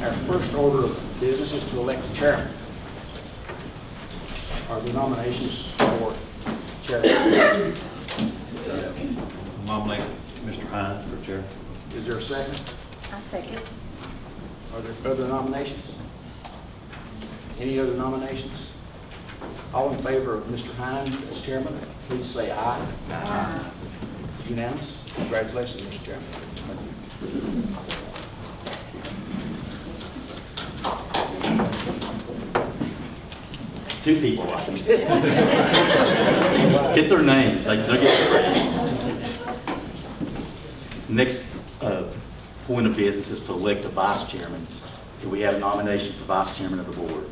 Our first order of business is to elect the chairman. Are there nominations for chairman? Nominate Mr. Hines for chair. Is there a second? I second. Are there other nominations? Any other nominations? All in favor of Mr. Hines as chairman, please say aye. Aye. Unanimous. Congratulations, Mr. Chairman. Two people, I think. Get their names, they'll get their names. Next point of business is to elect a vice chairman. Do we have a nomination for vice chairman of the board?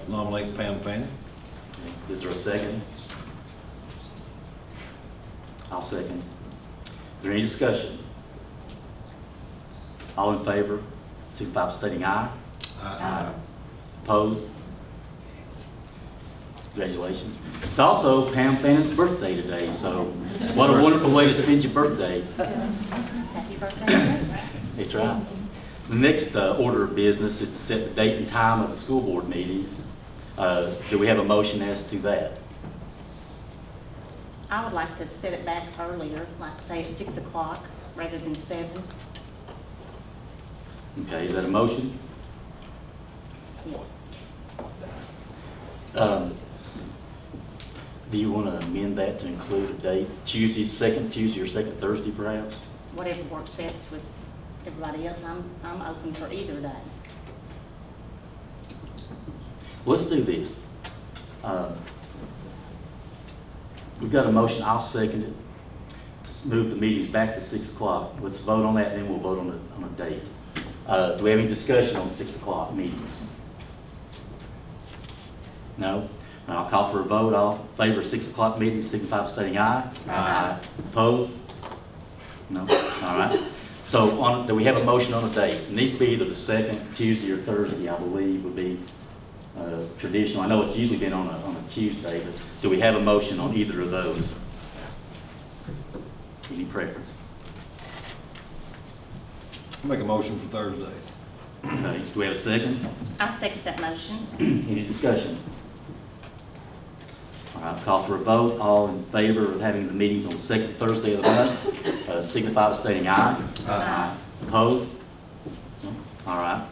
Nominate Pam Fanning. Is there a second? I'll second. Is there any discussion? All in favor, signify by stating aye. Aye. Opposed? Congratulations. It's also Pam Fanning's birthday today, so what a wonderful way to spend your birthday. Happy birthday. That's right. The next order of business is to set the date and time of the school board meetings. Do we have a motion as to that? I would like to set it back earlier, like say at 6 o'clock rather than 7. Okay, is that a motion? Do you want to amend that to include a date? Tuesday or second Thursday perhaps? Whatever works best with everybody else. I'm open for either day. Let's do this. We've got a motion, I'll second it, to move the meetings back to 6 o'clock. Let's vote on that, and then we'll vote on a date. Do we have any discussion on 6 o'clock meetings? No? I'll call for a vote. All in favor of 6 o'clock meetings, signify by stating aye. Aye. Opposed? No? All right. So do we have a motion on a date? It needs to be either the second Tuesday or Thursday, I believe, would be traditional. I know it's usually been on a Tuesday, but do we have a motion on either of those? Any preference? Make a motion for Thursdays. Okay. Do we have a second? I second that motion. Any discussion? All right, call for a vote. All in favor of having the meetings on the second Thursday of the month, signify by stating aye. Aye. Opposed? No? All right.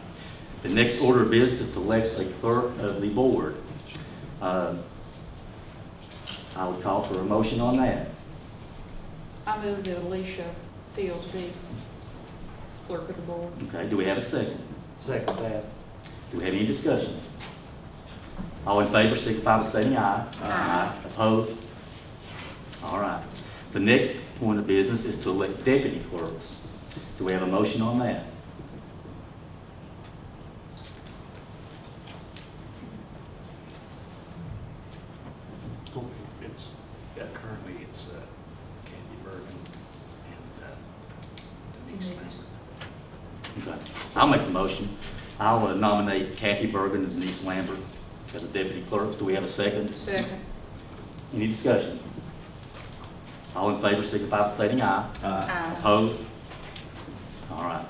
The next order of business is to elect a clerk of the board. I would call for a motion on that. I move that Alicia Fields be clerk of the board. Okay, do we have a second? Second that. Do we have any discussion? All in favor, signify by stating aye. Aye. Opposed? All right. The next point of business is to elect deputy clerks. Do we have a motion on that? Currently it's Candy Bergen and Denise Lambert. Okay. I'll make the motion. I'll nominate Kathy Bergen and Denise Lambert as the deputy clerks. Do we have a second? Second. Any discussion? All in favor, signify by stating aye. Aye. Opposed? All right.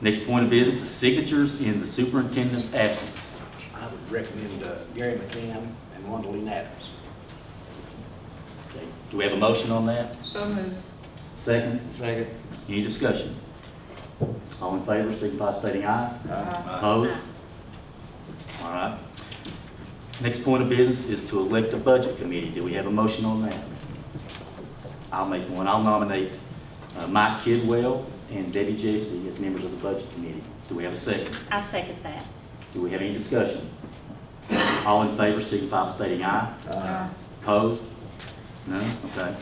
Next point of business is signatures in the superintendent's absence. I would recommend Gary McCann and Wandalene Adams. Okay. Do we have a motion on that? So moved. Second? Second. Any discussion? All in favor, signify by stating aye. Aye. Opposed? All right. Next point of business is to elect a budget committee. Do we have a motion on that? I'll make one. I'll nominate Mike Kidwell and Debbie Jesse as members of the budget committee. Do we have a second? I second that. Do we have any discussion? All in favor, signify by stating aye. Aye. Opposed? No? Okay.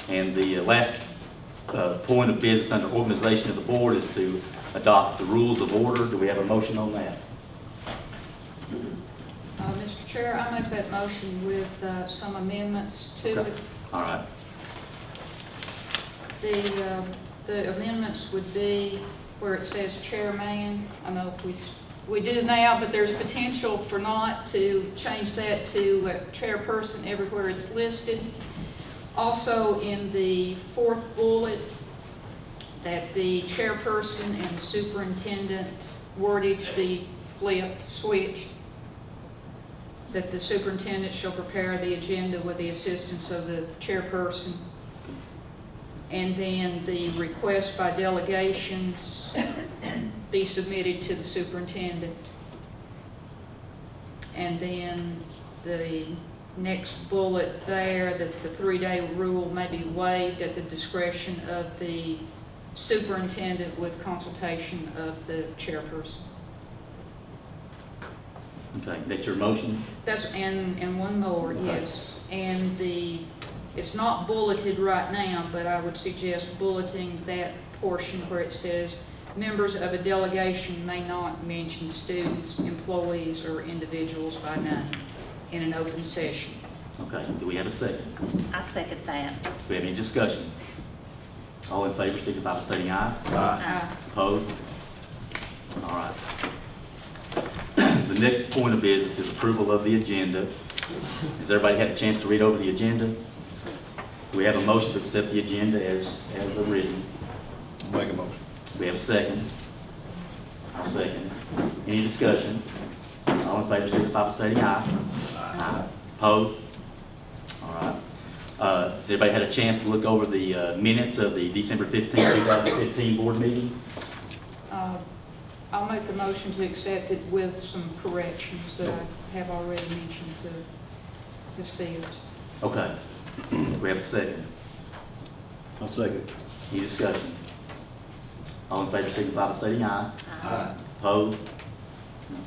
And the last point of business under organization of the board is to adopt the rules of order. Do we have a motion on that? Mr. Chair, I make that motion with some amendments to Okay. it. All right. The amendments would be where it says chairman. I know we do now, but there's potential for not to change that to chairperson everywhere it's listed. Also, in the fourth bullet, that the chairperson and superintendent wordage be flipped, switched, that the superintendent shall prepare the agenda with the assistance of the chairperson, and then the request by delegations be submitted to the superintendent. And then the next bullet there, that the 3-day rule may be waived at the discretion of the superintendent with consultation of the chairperson. Okay, that's your motion? That's, and one more, Okay. yes. And it's not bulleted right now, but I would suggest bulleting that portion where it says, members of a delegation may not mention students, employees, or individuals by name in an open session. Okay, do we have a second? I second that. Do we have any discussion? All in favor, signify by stating aye. Aye. Opposed? All right. The next point of business is approval of the agenda. Has everybody had a chance to read over the agenda? Do we have a motion to accept the agenda as written? I'll make a motion. Do we have a second? I'll second. Any discussion? All in favor, signify by stating aye. Aye. Opposed? All right. Has everybody had a chance to look over the minutes of the December 15, 2015 board meeting? I'll make the motion to accept it with some corrections that I have already mentioned to Ms. Fields. Okay. Do we have a second? I'll second. Any discussion? All in favor, signify by stating aye. Aye. Opposed? No.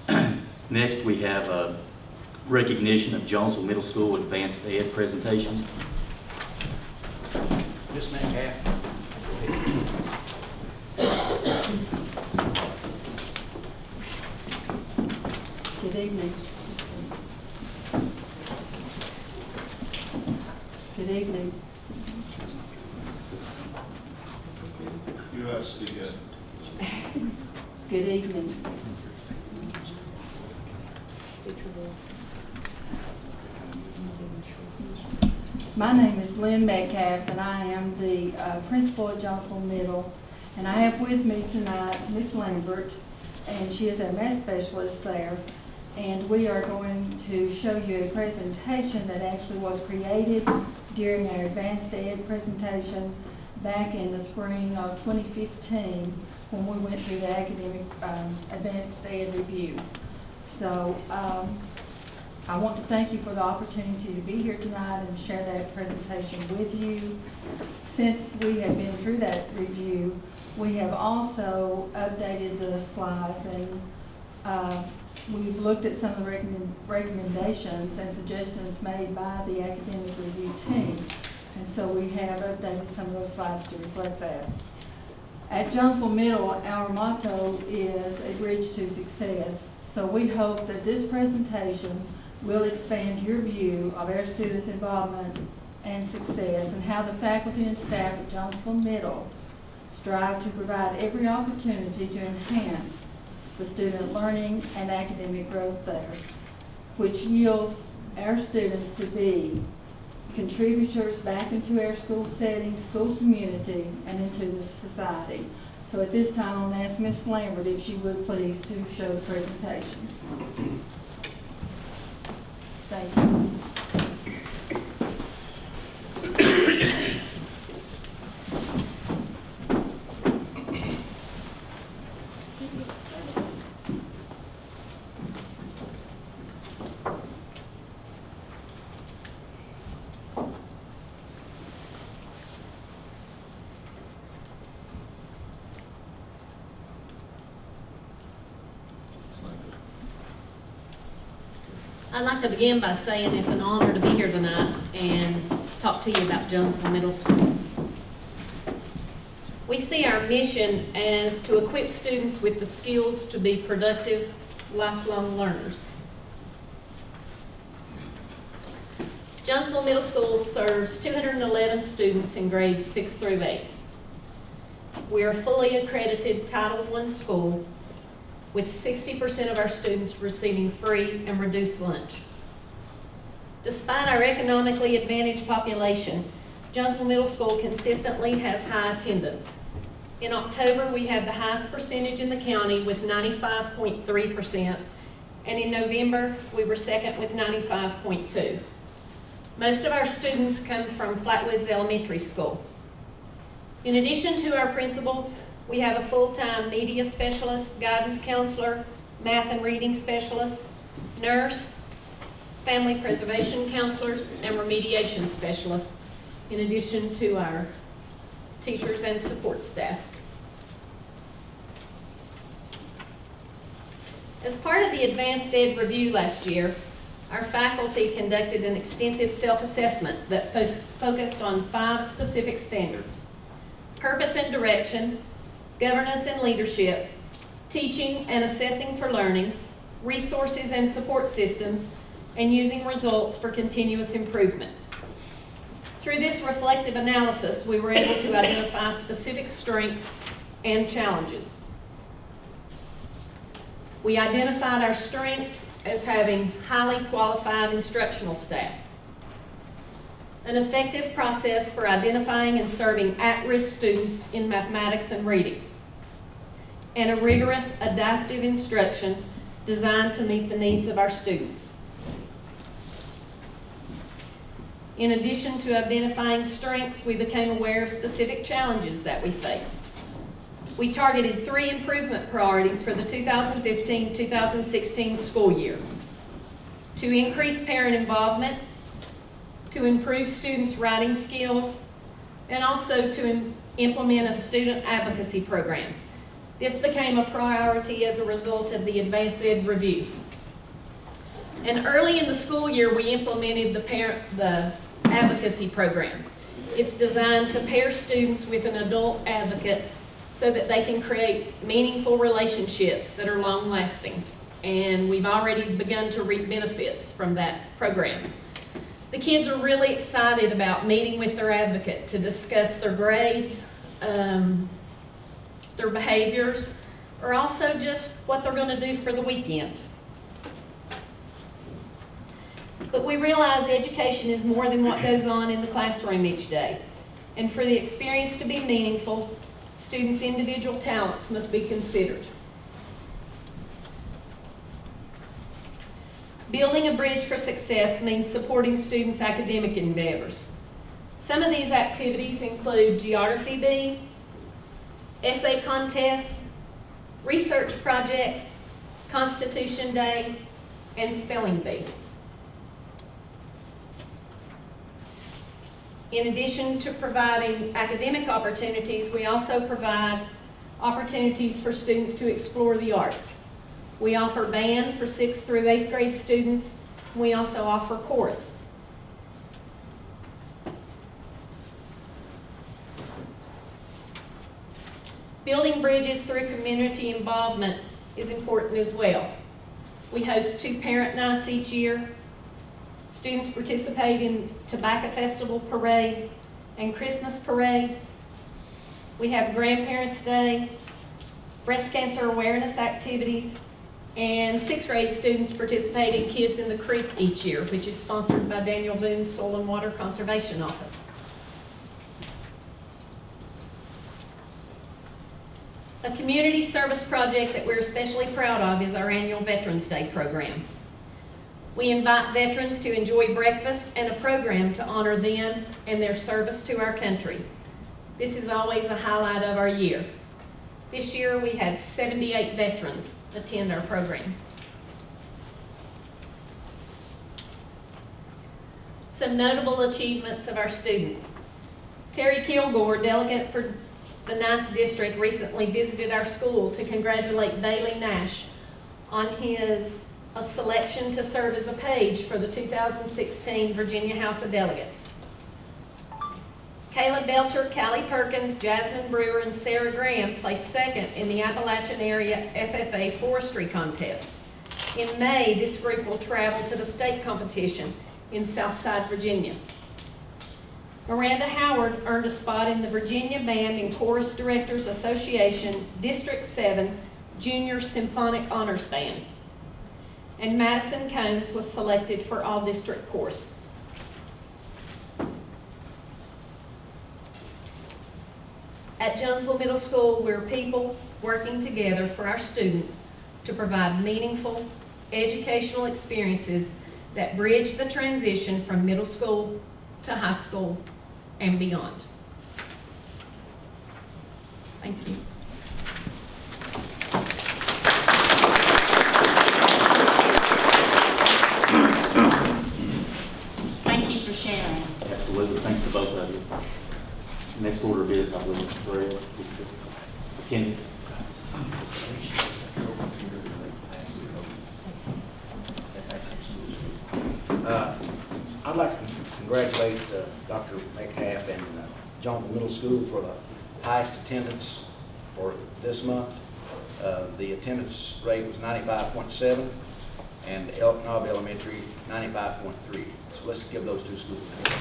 All right. Next, we have a recognition of Jonesville Middle School Advanced Ed presentation. Ms. Metcalf? Good evening. Good evening. You have to speak up. Good evening. My name is Lynn Metcalf, and I am the principal at Jonesville Middle. And I have with me tonight Miss Lambert, and she is our math specialist there. And we are going to show you a presentation that actually was created during our advanced ed presentation back in the spring of 2015 when we went through the academic advanced ed review. So I want to thank you for the opportunity to be here tonight and share that presentation with you. Since we have been through that review, we have also updated the slides, and we've looked at some of the recommendations and suggestions made by the academic review team. And so we have updated some of those slides to reflect that. At Jonesville Middle, our motto is a bridge to success. So we hope that this presentation will expand your view of our students' involvement and success, and how the faculty and staff at Jonesville Middle strive to provide every opportunity to enhance the student learning and academic growth there, which yields our students to be contributors back into our school setting, school community, and into the society. So at this time, I'm going to ask Ms. Lambert if she would please to show the presentation. Thank you. I'd like to begin by saying it's an honor to be here tonight and talk to you about Jonesville Middle School. We see our mission as to equip students with the skills to be productive, lifelong learners. Jonesville Middle School serves 211 students in grades 6 through 8. We are a fully accredited Title I school with 60% of our students receiving free and reduced lunch. Despite our economically advantaged population, Jonesville Middle School consistently has high attendance. In October, we had the highest percentage in the county with 95.3%, and in November, we were second with 95.2%. Most of our students come from Flatwoods Elementary School. In addition to our principal, we have a full-time media specialist, guidance counselor, math and reading specialist, nurse, family preservation counselors, and remediation specialists, in addition to our teachers and support staff. As part of the Advanced Ed review last year, our faculty conducted an extensive self-assessment that focused on 5 specific standards: purpose and direction, governance and leadership, teaching and assessing for learning, resources and support systems, and using results for continuous improvement. Through this reflective analysis, we were able to identify specific strengths and challenges. We identified our strengths as having highly qualified instructional staff, an effective process for identifying and serving at-risk students in mathematics and reading, and a rigorous adaptive instruction designed to meet the needs of our students. In addition to identifying strengths, we became aware of specific challenges that we face. We targeted 3 improvement priorities for the 2015-2016 school year: to increase parent involvement, to improve students' writing skills, and also to implement a student advocacy program. This became a priority as a result of the Advanced Ed review. And early in the school year, we implemented the advocacy program. It's designed to pair students with an adult advocate so that they can create meaningful relationships that are long-lasting. And we've already begun to reap benefits from that program. The kids are really excited about meeting with their advocate to discuss their grades, their behaviors, or also just what they're going to do for the weekend. But we realize education is more than what goes on in the classroom each day. And for the experience to be meaningful, students' individual talents must be considered. Building a bridge for success means supporting students' academic endeavors. Some of these activities include Geography Bee, essay contests, research projects, Constitution Day, and Spelling Bee. In addition to providing academic opportunities, we also provide opportunities for students to explore the arts. We offer band for 6th through 8th grade students. We also offer chorus. Building bridges through community involvement is important as well. We host 2 parent nights each year. Students participate in Tobacco Festival Parade and Christmas Parade. We have Grandparents' Day, breast cancer awareness activities, and 6th grade students participate in Kids in the Creek each year, which is sponsored by Daniel Boone's Soil and Water Conservation Office. A community service project that we're especially proud of is our annual Veterans Day program. We invite veterans to enjoy breakfast and a program to honor them and their service to our country. This is always a highlight of our year. This year we had 78 veterans attend our program. Some notable achievements of our students. Terry Kilgore, delegate for the 9th District, recently visited our school to congratulate Bailey Nash on his selection to serve as a page for the 2016 Virginia House of Delegates. Kayla Belcher, Callie Perkins, Jasmine Brewer, and Sarah Graham placed 2nd in the Appalachian Area FFA Forestry Contest. In May, this group will travel to the state competition in Southside, Virginia. Miranda Howard earned a spot in the Virginia Band and Chorus Directors Association District 7 Junior Symphonic Honors Band. And Madison Combs was selected for All-District Chorus. At Jonesville Middle School, we're people working together for our students to provide meaningful educational experiences that bridge the transition from middle school to high school and beyond. Thank you. Thank you for sharing. Absolutely, thanks to both of you. Next order of business, I believe, Fred, attendance. I'd like to congratulate Dr. Metcalf and Jonesville Middle School for the highest attendance for this month. The attendance rate was 95.7 and Elk Knob Elementary 95.3. So let's give those two schools a hand.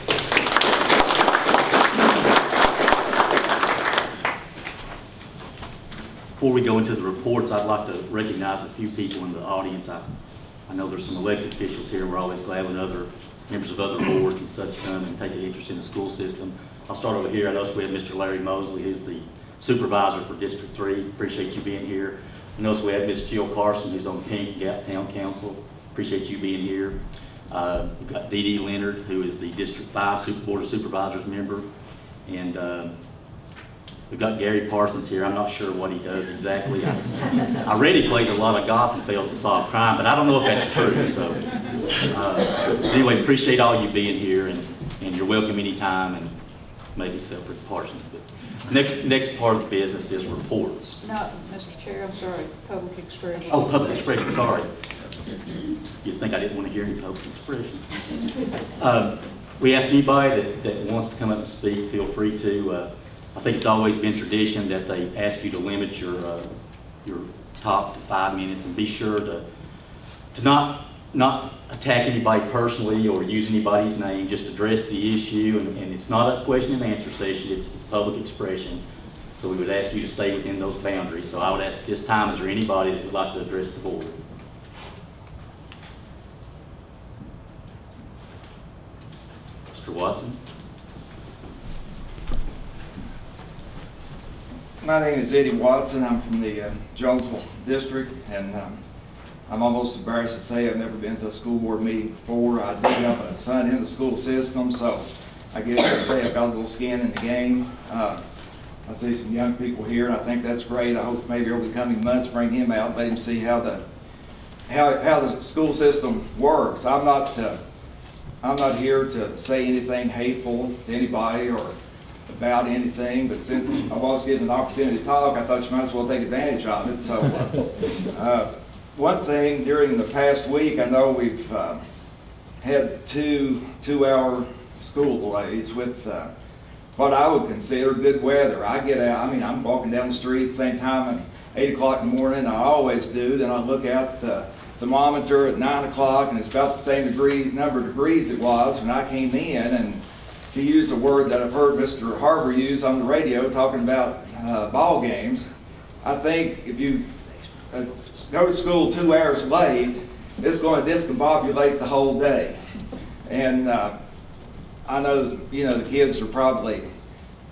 Before we go into the reports, I'd like to recognize a few people in the audience. I know there's some elected officials here. We're always glad when other members of other boards and such come and take an interest in the school system. I'll start over here. I notice we have Mr. Larry Mosley, who's the supervisor for District 3. Appreciate you being here. I notice we have Ms. Jill Carson, who's on Pink Gap Town Council. Appreciate you being here. We've got Dee Dee Leonard, who is the District 5 Board of Supervisors member. And we've got Gary Parsons here. I'm not sure what he does exactly. I read he plays a lot of golf and fails to solve crime, but I don't know if that's true. So anyway, appreciate all you being here, and you're welcome anytime, and maybe except for Parsons. But next part of the business is reports. No, Mr. Chair, I'm sorry, public expression. Oh, public expression, sorry. You'd think I didn't want to hear any public expression. We ask anybody that wants to come up and speak, feel free to. I think it's always been tradition that they ask you to limit your talk to 5 minutes, and be sure to not attack anybody personally or use anybody's name. Just address the issue, and it's not a question and answer session, it's public expression. So we would ask you to stay within those boundaries. So I would ask at this time, is there anybody that would like to address the board? Mr. Watson? My name is Eddie Watson. I'm from the Jonesville District, and I'm almost embarrassed to say I've never been to a school board meeting before. I do have a son in the school system, so I guess I'd say I've got a little skin in the game. I see some young people here, and I think that's great. I hope maybe over the coming months bring him out, let him see how the school system works. I'm not here to say anything hateful to anybody or about anything, but since I've always given an opportunity to talk, I thought you might as well take advantage of it. So one thing during the past week, I know we've had two-hour school delays with what I would consider good weather. I get out, I mean, I'm walking down the street at the same time at 8 o'clock in the morning, I always do. Then I look out the thermometer at 9 o'clock, and it's about the same number of degrees it was when I came in. And to use a word that I've heard Mr. Harbour use on the radio talking about ball games, I think if you go to school 2 hours late, it's going to discombobulate the whole day. And I know, the kids are probably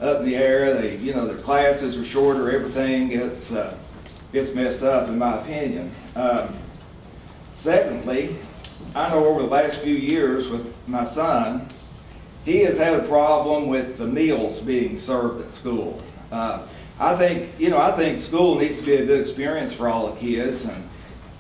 up in the air. Their classes are shorter. Everything gets messed up, in my opinion. Secondly, I know over the last few years with my son, he has had a problem with the meals being served at school. I think school needs to be a good experience for all the kids. And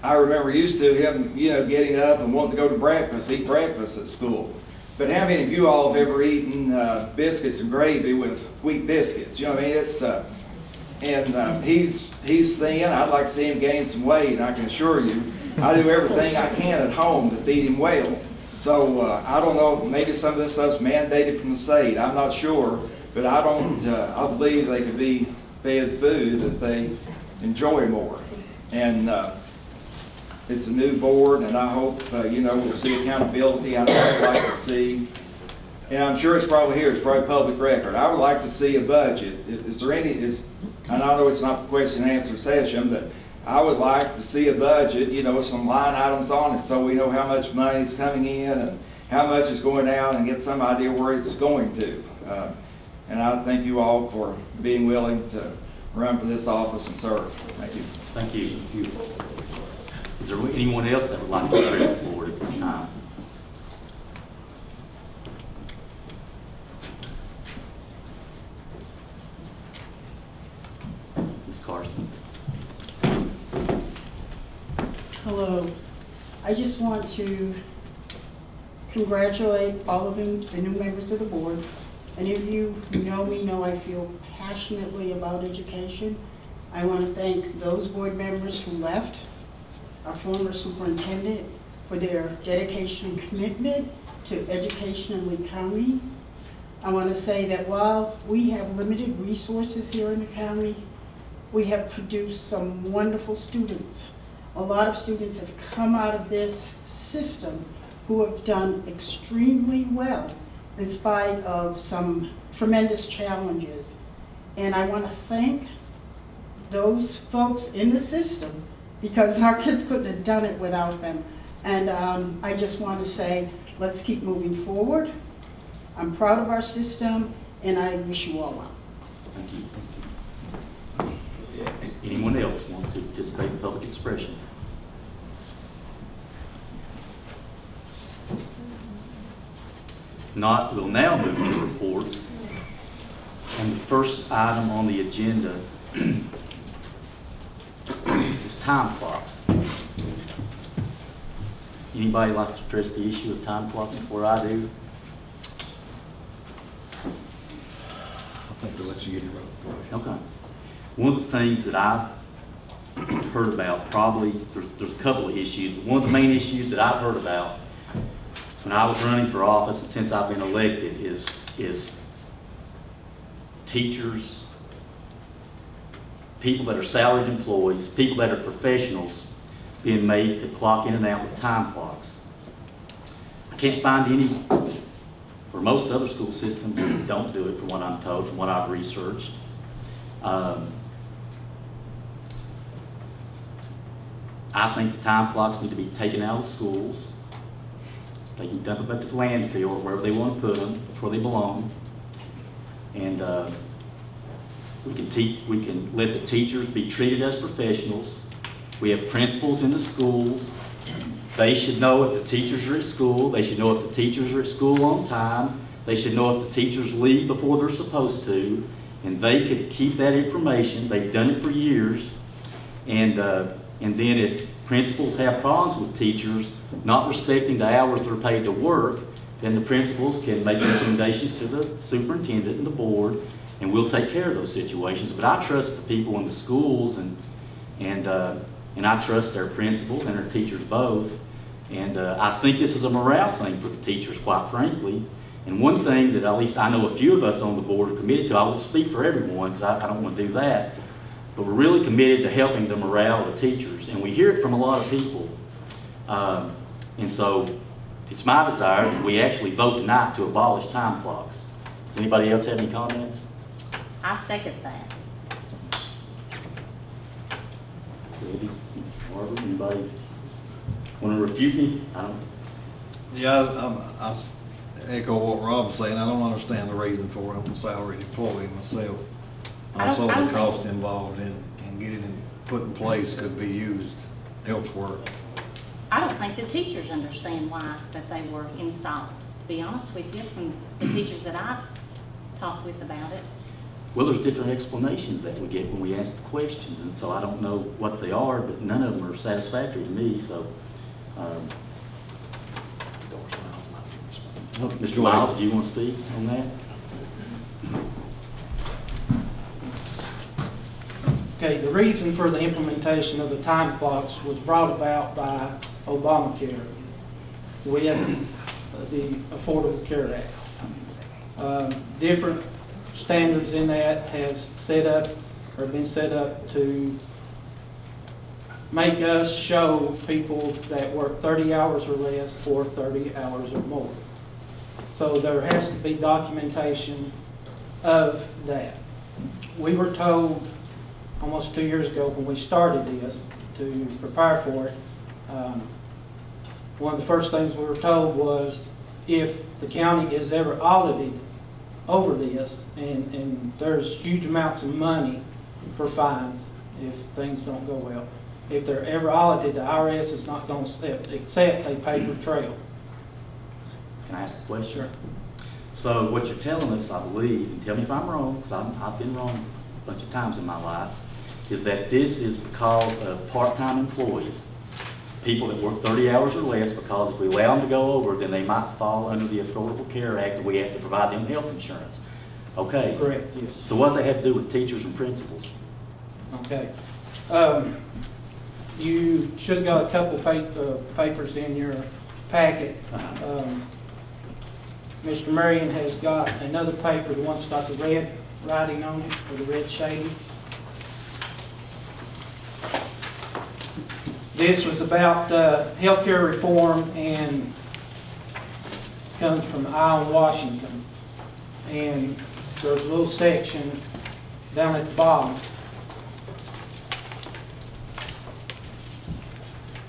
I remember used to him, getting up and wanting to go to breakfast, eat breakfast at school. But how many of you all have ever eaten biscuits and gravy with wheat biscuits? You know what I mean? He's thin. I'd like to see him gain some weight, and I can assure you, I do everything I can at home to feed him well. So I don't know, maybe some of this stuff's mandated from the state. I'm not sure, but I believe they could be fed food that they enjoy more. And it's a new board, and I hope, we'll see accountability. I know I'd like to see, and I'm sure it's probably here, it's probably public record. I would like to see a budget. And I know it's not the question and answer session, but I would like to see a budget, with some line items on it so we know how much money is coming in and how much is going out, and get some idea where it's going to. and I thank you all for being willing to run for this office and serve. Thank you. Thank you. Is there anyone else that would like to address the board at this time? Ms. Carson? Hello. I just want to congratulate all of the new members of the board. Any of you who know me know I feel passionately about education. I want to thank those board members who left, our former superintendent, for their dedication and commitment to education in Lee County. I want to say that while we have limited resources here in the county, we have produced some wonderful students. A lot of students have come out of this system who have done extremely well in spite of some tremendous challenges. And I want to thank those folks in the system because our kids couldn't have done it without them. And I just want to say, let's keep moving forward. I'm proud of our system, and I wish you all well. Thank you. Anyone else want to participate in public expression? Not, we'll now move to reports. And the first item on the agenda is time clocks. Anybody like to address the issue of time clocks before I do? I think we'll let you get it right. Okay. One of the things that I've heard about, probably, there's a couple of issues, but one of the main issues that I've heard about when I was running for office and since I've been elected is teachers, people that are salaried employees, people that are professionals being made to clock in and out with time clocks. I can't find any, or most other school systems don't do it from what I'm told, from what I've researched. I think the time clocks need to be taken out of the schools. They can dump them at the landfill or wherever they want to put them. That's where they belong. And we can let the teachers be treated as professionals. We have principals in the schools. They should know if the teachers are at school. They should know if the teachers are at school on time. They should know if the teachers leave before they're supposed to. And they could keep that information. They've done it for years. And then if principals have problems with teachers not respecting the hours they're paid to work, then the principals can make recommendations to the superintendent and the board, and we'll take care of those situations. But I trust the people in the schools, and I trust their principals and their teachers both. And I think this is a morale thing for the teachers, quite frankly. And one thing that at least I know a few of us on the board are committed to, I won't speak for everyone because I don't want to do that, but we're really committed to helping the morale of the teachers. And we hear it from a lot of people. And so it's my desire that we actually vote tonight to abolish time clocks. Does anybody else have any comments? I second that. Debbie, Barbara, anybody want to refute me? I don't. Yeah, I echo what Rob's saying. I don't understand the reason for it. I'm a salaried employee myself. Also, the cost involved in getting it put in place could be used elsewhere. I don't think the teachers understand why that they were installed, to be honest with you, from the teachers that I've talked with about it. Well, there's different explanations that we get when we ask the questions, and so I don't know what they are, but none of them are satisfactory to me, so. Mr. Miles, do you want to speak on that? Okay, the reason for the implementation of the time clocks was brought about by Obamacare with the Affordable Care Act. Different standards in that has been set up to make us show people that work 30 hours or less or 30 hours or more. So there has to be documentation of that. We were told almost 2 years ago when we started this to prepare for it, one of the first things we were told was if the county is ever audited over this, and there's huge amounts of money for fines if things don't go well. If they're ever audited, the IRS is not going to accept a paper trail. Can I ask a question? Sure. So what you're telling us, I believe, and tell me if I'm wrong, because I've been wrong a bunch of times in my life, is that this is because of part-time employees, people that work 30 hours or less, because if we allow them to go over, then they might fall under the Affordable Care Act, and we have to provide them health insurance. Okay. Correct, yes. So what does that have to do with teachers and principals? Okay. You should have got a couple papers in your packet. Mr. Marion has got another paper, the one's got the red writing on it, or the red shading. This was about healthcare reform and comes from Isle, Washington. And there's a little section down at the bottom.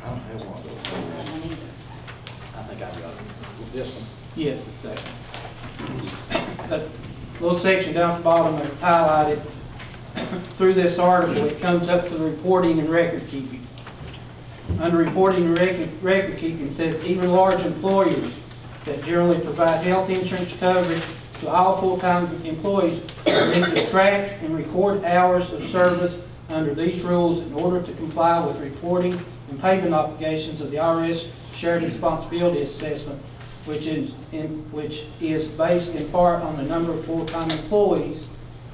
I don't have one of those. I think I got it. This one. Yes, exactly. That little section down at the bottom that's highlighted, through this article, it comes up to the reporting and record keeping. Under reporting and record keeping, it says even large employers that generally provide health insurance coverage to all full-time employees need to track and record hours of service under these rules in order to comply with reporting and payment obligations of the IRS Shared Responsibility Assessment, which is based in part on the number of full-time employees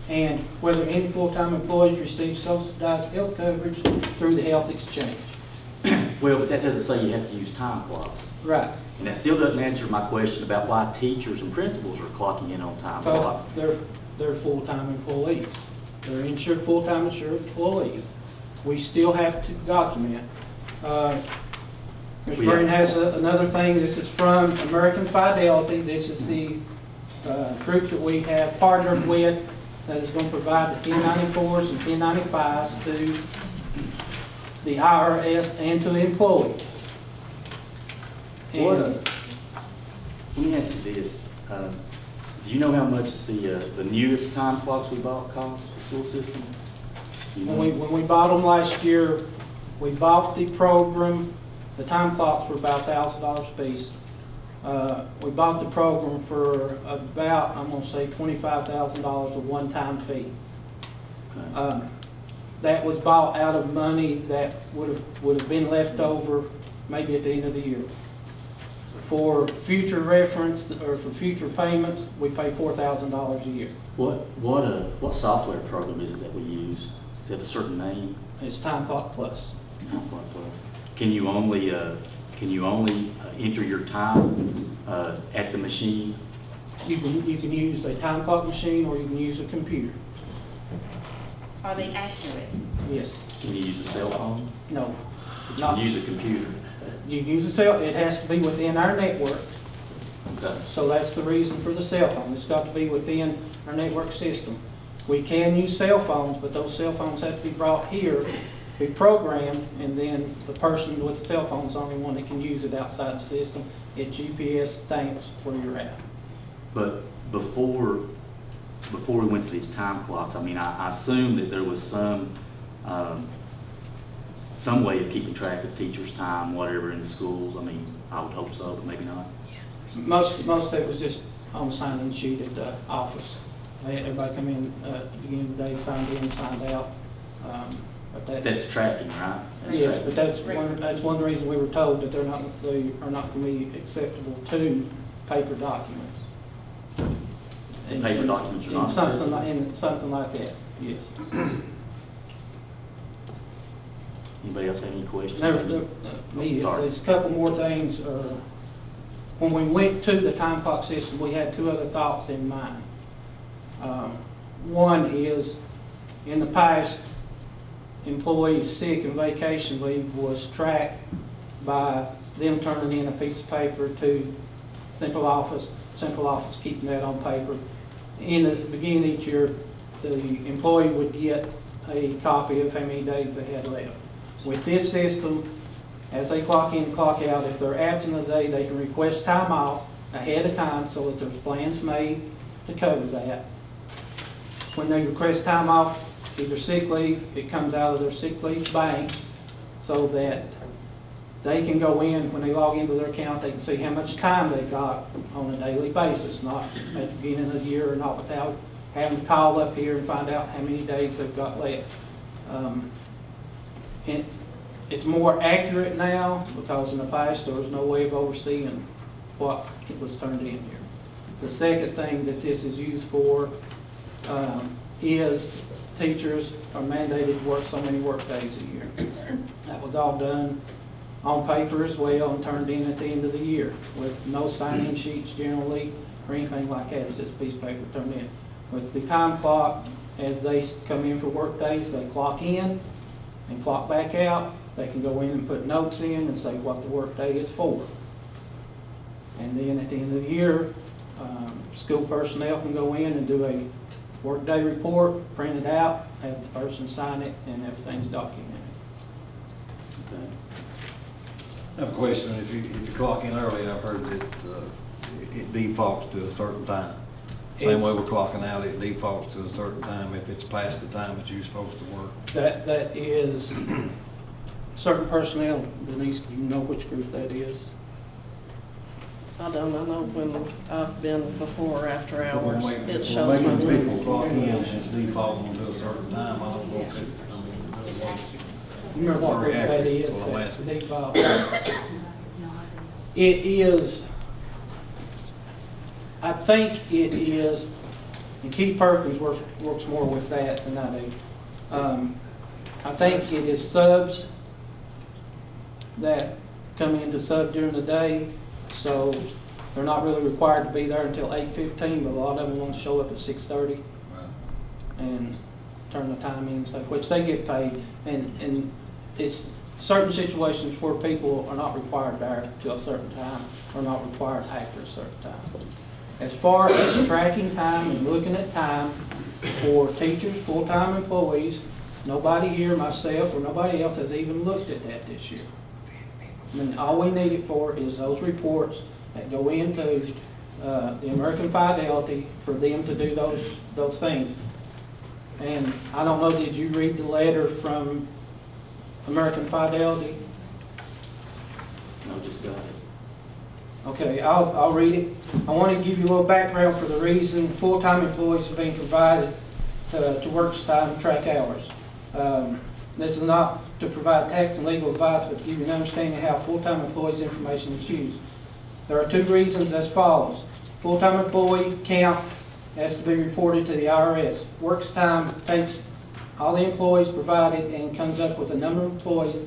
and whether any full-time employees receive subsidized health coverage through the health exchange. Well, but that doesn't say you have to use time clocks. Right. And that still doesn't answer my question about why teachers and principals are clocking in on time clocks. They're full-time employees. They're insured, full-time insured employees. We still have to document. Mr. Burton has another thing. This is from American Fidelity. This is the group that we have partnered with that is going to provide the 1094s and 1095s to the IRS and to the employees. And Let me ask you this. Do you know how much the newest time clocks we bought cost the school system? You know? when we bought them last year, we bought the program. The time clocks were about $1,000 a piece. We bought the program for about, I'm going to say, $25,000 a one-time fee. Okay. That was bought out of money that would have been left over maybe at the end of the year. For future reference or for future payments, we pay $4,000 a year. What software program is it that we use? Is it a certain name? It's Time Clock Plus. Time Clock Plus. Can you only enter your time at the machine? You can use a time clock machine or you can use a computer. Are they accurate? Yes. Can you use a cell phone? No. But you can use a computer. You can use a cell. It has to be within our network. Okay. So that's the reason for the cell phone. It's got to be within our network system. We can use cell phones, but those cell phones have to be brought here, be programmed, and then the person with the cell phone is the only one that can use it outside the system. It GPS stamps where you're at. But before we went to these time clocks, I mean, I assume that there was some way of keeping track of teachers' time, whatever, in the schools. I mean, I would hope so, but maybe not. Most of it was just on the sign-in sheet at the office. Everybody come in at the beginning of the day, signed in, signed out. But That's tracking, right? yes, tracking. but that's one of the reasons we were told that they are not going to be acceptable to paper documents. And paper documents are not Something like that, yes. Anybody else have any questions? There's a couple more things. When we went to the time clock system, we had two other thoughts in mind. One is, in the past, employees' sick and vacation leave was tracked by them turning in a piece of paper to central office keeping that on paper. In the beginning of each year, the employee would get a copy of how many days they had left. With this system, as they clock in and clock out, if they're absent a day, they can request time off ahead of time so that there's plans made to cover that. When they request time off, either sick leave, it comes out of their sick leave bank so that they can go in, when they log into their account, they can see how much time they got on a daily basis, not at the beginning of the year, or not without having to call up here and find out how many days they've got left. And it's more accurate now because in the past there was no way of overseeing what was turned in here. The second thing that this is used for is teachers are mandated to work so many work days a year. That was all done on paper as well and turned in at the end of the year with no sign-in sheets generally or anything like that. It's just a piece of paper turned in. With the time clock, as they come in for work days, they clock in and clock back out. They can go in and put notes in and say what the work day is for. And then at the end of the year, school personnel can go in and do a workday report, print it out, have the person sign it, and everything's documented. Okay. I have a question. If you clock in early, I've heard that it defaults to a certain time. Same way we're clocking out, it defaults to a certain time if it's past the time that you're supposed to work. That is certain personnel. Denise, do you know which group that is? I don't know when I've been before or after But hours. when It we- shows when my making people time. clock in, it's defaulting to a certain time. I don't know if it, You remember what group that Very is? accurate, that's what I'm That's asking. default. It is, I think it is, and Keith Perkins works more with that than I do. I think it is subs that come in to sub during the day, so they're not really required to be there until 8:15, but a lot of them want to show up at 6:30 and turn the time in, so, which they get paid. And it's certain situations where people are not required there to a certain time, or not required after a certain time. As far as tracking time and looking at time for teachers, full-time employees, nobody here, myself, or nobody else has even looked at that this year. I mean, all we need it for is those reports that go into the American Fidelity for them to do those things. And I don't know, did you read the letter from American Fidelity? No, just got it. Okay, I'll read it. I want to give you a little background for the reason full-time employees are being provided to work time and track hours. This is not to provide tax and legal advice, but to give you an understanding of how full-time employees' information is used. There are two reasons as follows. Full-time employee count has to be reported to the IRS. Works time takes all the employees provided and comes up with a number of employees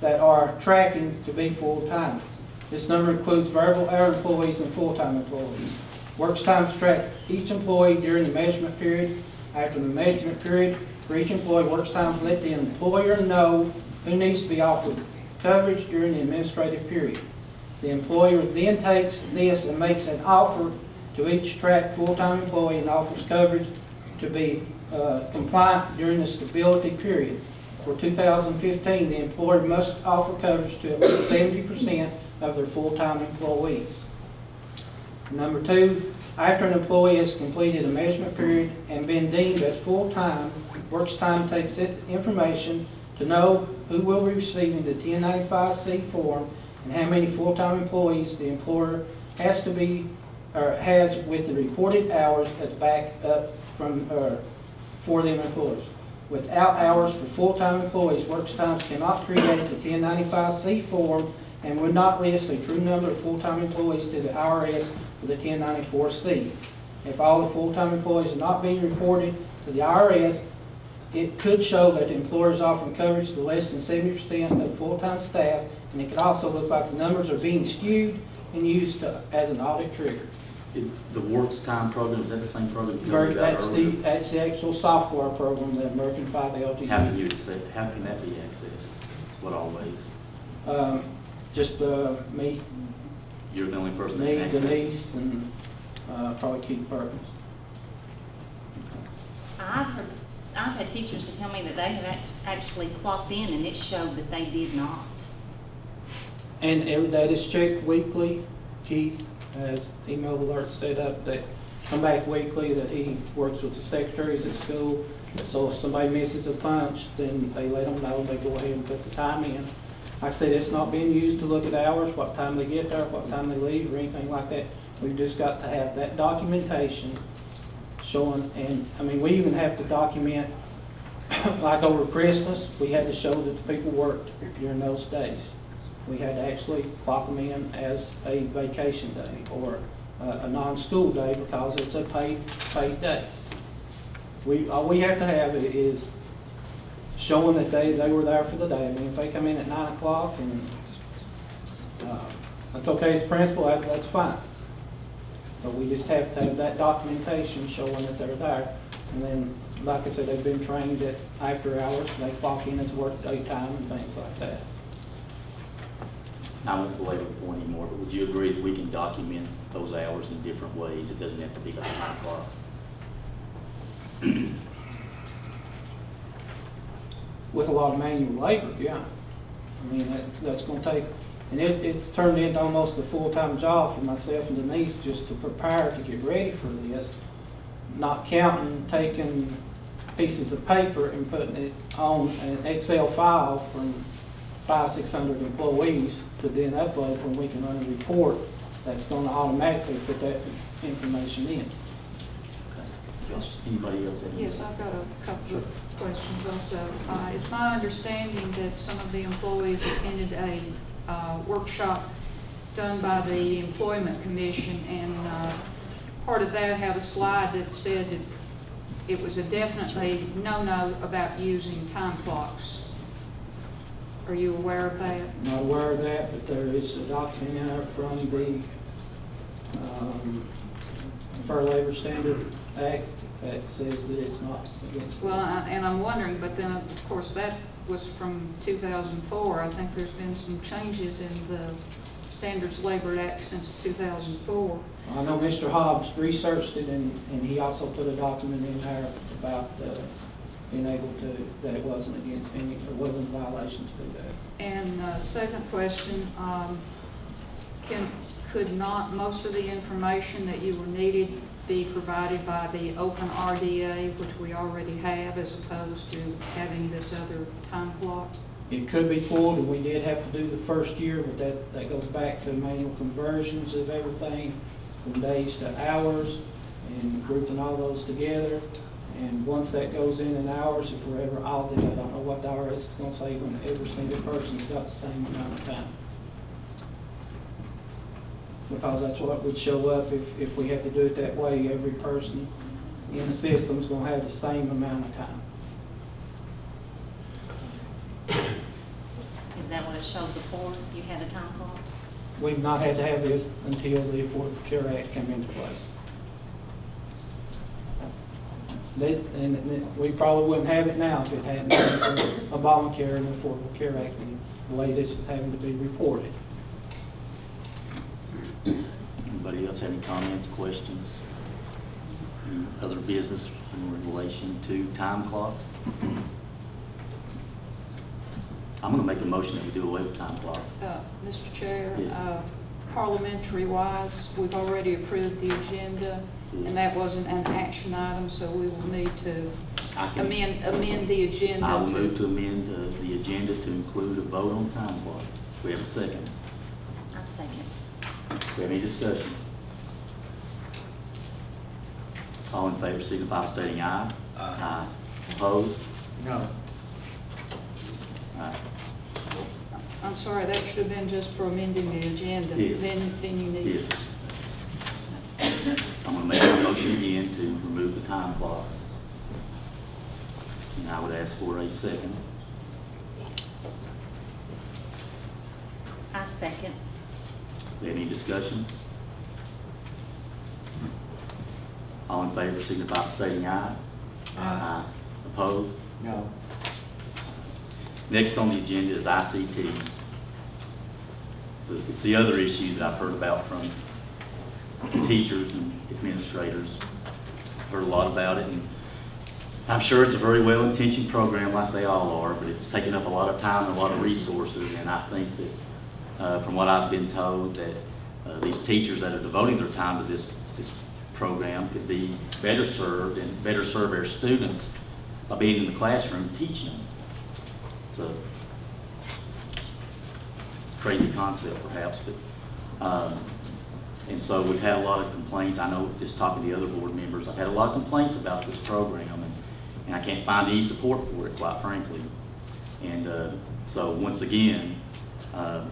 that are tracking to be full-time. This number includes variable hour employees and full-time employees. Works time is tracked each employee during the measurement period. After the measurement period, for each employee, works time to let the employer know who needs to be offered coverage during the administrative period. The employer then takes this and makes an offer to each tracked full-time employee and offers coverage to be compliant during the stability period. For 2015, the employer must offer coverage to at least 70% of their full-time employees. Number two, after an employee has completed a measurement period and been deemed as full-time, works time takes this information to know who will be receiving the 1095-C form and how many full-time employees the employer has with the reported hours as back up from for them employees. Without hours for full-time employees, works times cannot create the 1095-C form and would not list a true number of full-time employees to the IRS for the 1094-C. If all the full-time employees are not being reported to the IRS, it could show that the employer is offering coverage to less than 70% of full-time staff, and it could also look like the numbers are being skewed and used as an audit trigger. The Works Time program, is that the same program you told me about earlier? That's the actual software program that American Fidelity How can uses. how can that be accessed? What all ways? Just me, You're the only person that can access it? Denise, and probably Keith Perkins. I've had teachers to tell me that they have actually clocked in and it showed that they did not. And that is checked weekly. Keith has email alerts set up that come back weekly, that he works with the secretaries at school. So if somebody misses a punch, then they let them know, they go ahead and put the time in. Like I said, it's not being used to look at hours, what time they get there, what time they leave, or anything like that. We've just got to have that documentation showing, and, I mean, we even have to document, like over Christmas, we had to show that the people worked during those days. We had to actually clock them in as a vacation day or a non-school day because it's a paid day. All we have to have is showing that they were there for the day. I mean, if they come in at 9 o'clock and that's okay as principal, that's fine. But we just have to have that documentation showing that they're there. And then, like I said, they've been trained that after hours, they clock in as work daytime and things like that. I won't belabor the point anymore, but would you agree that we can document those hours in different ways? It doesn't have to be like time clocks. With a lot of manual labor, yeah. I mean, that's going to take, and it's turned into almost a full-time job for myself and Denise just to prepare to get ready for this. Not counting, taking pieces of paper and putting it on an Excel file from 500-600 employees to then upload when we can run a report that's going to automatically put that information in. Okay. Anybody else? Yes, I've got a couple of questions also. It's my understanding that some of the employees attended a workshop done by the Employment Commission, and part of that had a slide that said that it was a definitely no-no about using time clocks. Are you aware of that? Not aware of that, but there is a document in there from the Fair Labor Standard Act that says that it's not against. Well, and I'm wondering, but then of course that was from 2004. I think there's been some changes in the Standards Labor Act since 2004. I know Mr. Hobbs researched it, and he also put a document in there about being able to, that it wasn't against any, it wasn't a violation to do that. And second question, could not most of the information that you were needed be provided by the open RDA, which we already have, as opposed to having this other time clock? It could be pulled, and we did have to do the first year, but that goes back to manual conversions of everything from days to hours and grouping all those together. And once that goes in hours, if we're ever audited, I don't know what the IRS is going to say when every single person's got the same amount of time. Because that's what would show up if we had to do it that way. Every person in the system is going to have the same amount of time. Is that what it showed before you had a time clock? We've not had to have this until the Affordable Care Act came into place. And we probably wouldn't have it now if it hadn't been for Obamacare and the Affordable Care Act and the way this is having to be reported. Anybody else have any comments, questions? Any other business in relation to time clocks? I'm going to make a motion that we do away with time clocks. Mr. Chair, Yeah. parliamentary wise, we've already approved the agenda, and that wasn't an action item, so we will need to amend the agenda. I will move to amend the agenda to include a vote on time clocks. We have a second. I second. Is there any discussion? All in favor signify by stating aye. Aye. Opposed? No. Aye. I'm sorry, that should have been just for amending the agenda. Yes. Then you need. Yes. I'm going to make a motion again to remove the time clocks. And I would ask for a second. I second. Any discussion? All in favor signify by stating aye. Aye. Opposed? No. Next on the agenda is ICT. It's the other issue that I've heard about from teachers and administrators. I've heard a lot about it, and I'm sure it's a very well-intentioned program like they all are, but it's taken up a lot of time and a lot of resources, and I think that from what I've been told that these teachers that are devoting their time to this program could be better served and better serve our students by being in the classroom teaching them. So, crazy concept perhaps, but, and so we've had a lot of complaints. I know just talking to the other board members, I've had a lot of complaints about this program, and I can't find any support for it, quite frankly. And so once again, I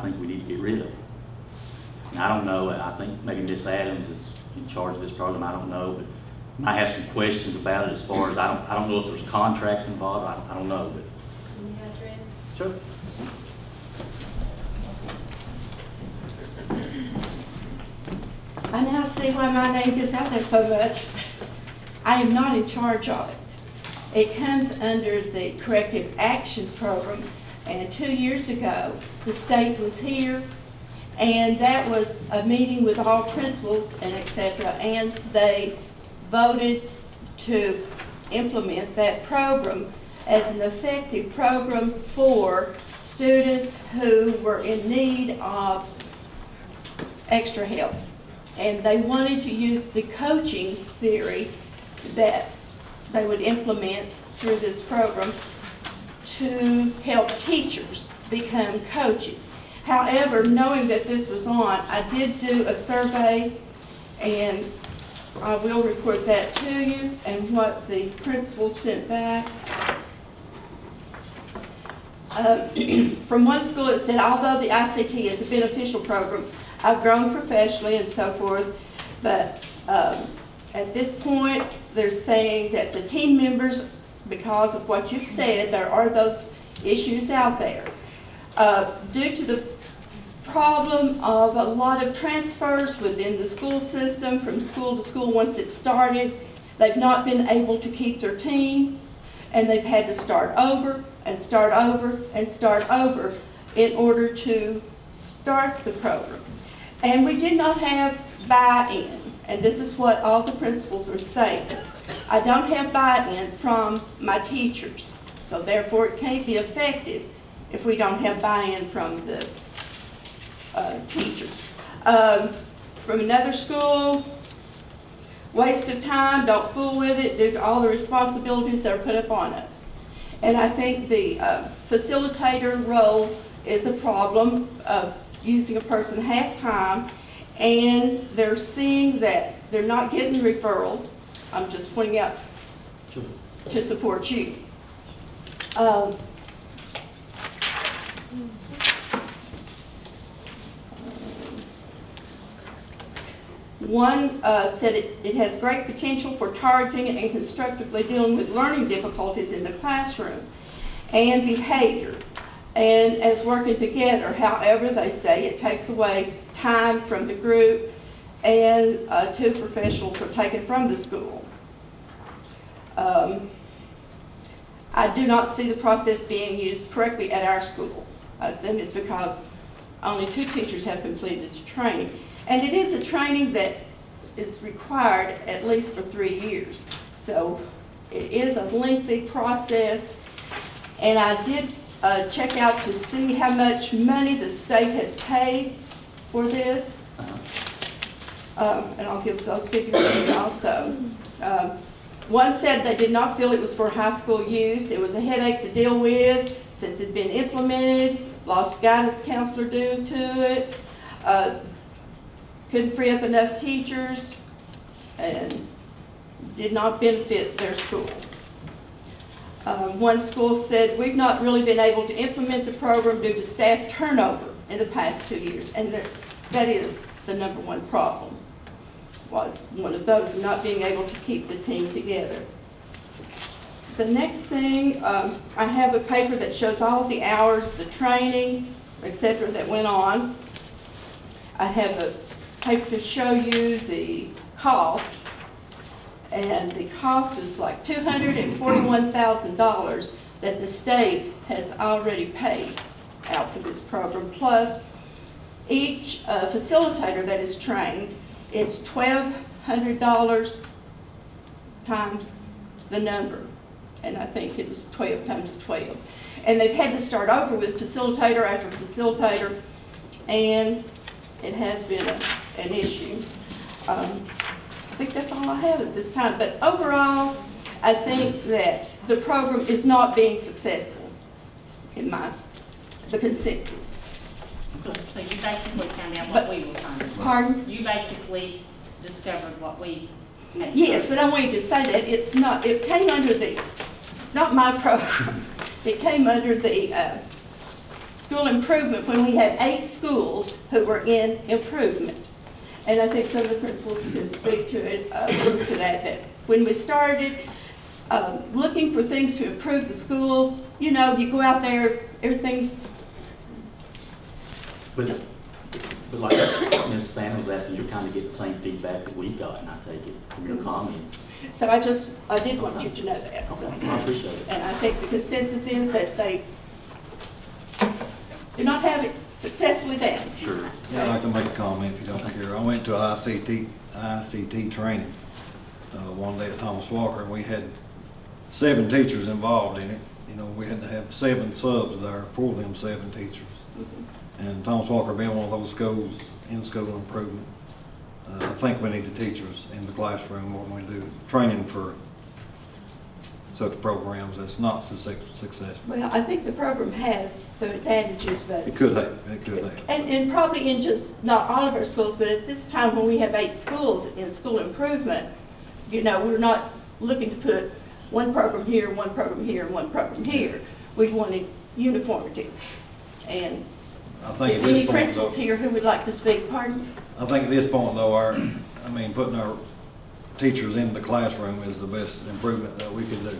think we need to get rid of it. And I don't know, I think maybe Miss Adams is in charge of this program, I don't know, but I have some questions about it as far as, I don't know if there's contracts involved, I don't know, but. Can you address? Sure. I now see why my name gets out there so much. I am not in charge of it. It comes under the Corrective Action Program, and 2 years ago, the state was here, and that was a meeting with all principals and et cetera, and they voted to implement that program as an effective program for students who were in need of extra help. And they wanted to use the coaching theory that they would implement through this program to help teachers become coaches. However, knowing that this was on, I did do a survey, and I will report that to you and what the principal sent back. From one school it said, although the ICT is a beneficial program, I've grown professionally and so forth, but at this point they're saying that the team members, because of what you've said, there are those issues out there. Due to the problem of a lot of transfers within the school system from school to school once it started, they've not been able to keep their team, and they've had to start over and start over and start over in order to start the program. And we did not have buy-in, and this is what all the principals are saying. I don't have buy-in from my teachers, so therefore it can't be effective if we don't have buy-in from the teachers. From another school, waste of time, don't fool with it due to all the responsibilities that are put upon us. And I think the facilitator role is a problem of using a person half-time, and they're seeing that they're not getting referrals. I'm just pointing out to support you. One said it has great potential for targeting and constructively dealing with learning difficulties in the classroom and behavior, and as working together. However, they say it takes away time from the group, and 2 professionals are taken from the school. I do not see the process being used correctly at our school. I assume it's because only 2 teachers have completed the training. And it is a training that is required at least for 3 years. So it is a lengthy process. And I did check out to see how much money the state has paid for this. And I'll give those figures also. One said they did not feel it was for high school use. It was a headache to deal with since it had been implemented, lost guidance counselor due to it, couldn't free up enough teachers, and did not benefit their school. One school said, we've not really been able to implement the program due to staff turnover in the past 2 years, and that is the #1 problem, was one of those, not being able to keep the team together. The next thing, I have a paper that shows all of the hours, the training, etc. that went on. I have a paper to show you the cost, and the cost is like $241,000 that the state has already paid out for this program, plus each facilitator that is trained, it's $1,200 times the number, and I think it was 12 times 12. And they've had to start over with facilitator after facilitator, and it has been an issue. I think that's all I have at this time. But overall, I think that the program is not being successful, in the consensus. So you basically found out what we were finding. Pardon? You basically discovered what we had. Yes, but I wanted to say that it came under it's not my program. It came under the school improvement when we had 8 schools who were in improvement. And I think some of the principals can speak to it, to that when we started looking for things to improve the school, you know, you go out there, everything's. But like Ms. Sanders was asking, you're kind of getting the same feedback that we got, and I take it from your comments. So I did want you to know that. So. Okay, I appreciate it. And I think the consensus is that they do not have it successfully done. Sure. Yeah, I'd like to make a comment if you don't care. I went to ICT training one day at Thomas Walker, and we had 7 teachers involved in it. You know, we had to have 7 subs there for them 7 teachers. And Thomas Walker being one of those schools, in-school improvement, I think we need the teachers in the classroom more than we do training for such programs that's not successful. Well, I think the program has some advantages, but It could have. and probably in just not all of our schools, but at this time when we have 8 schools in school improvement, you know, we're not looking to put one program here, one program here, and one program here. We wanted uniformity. And I think at this any point, principals though, here who would like to speak, pardon? I think at this point, though, putting our teachers in the classroom is the best improvement that we can do.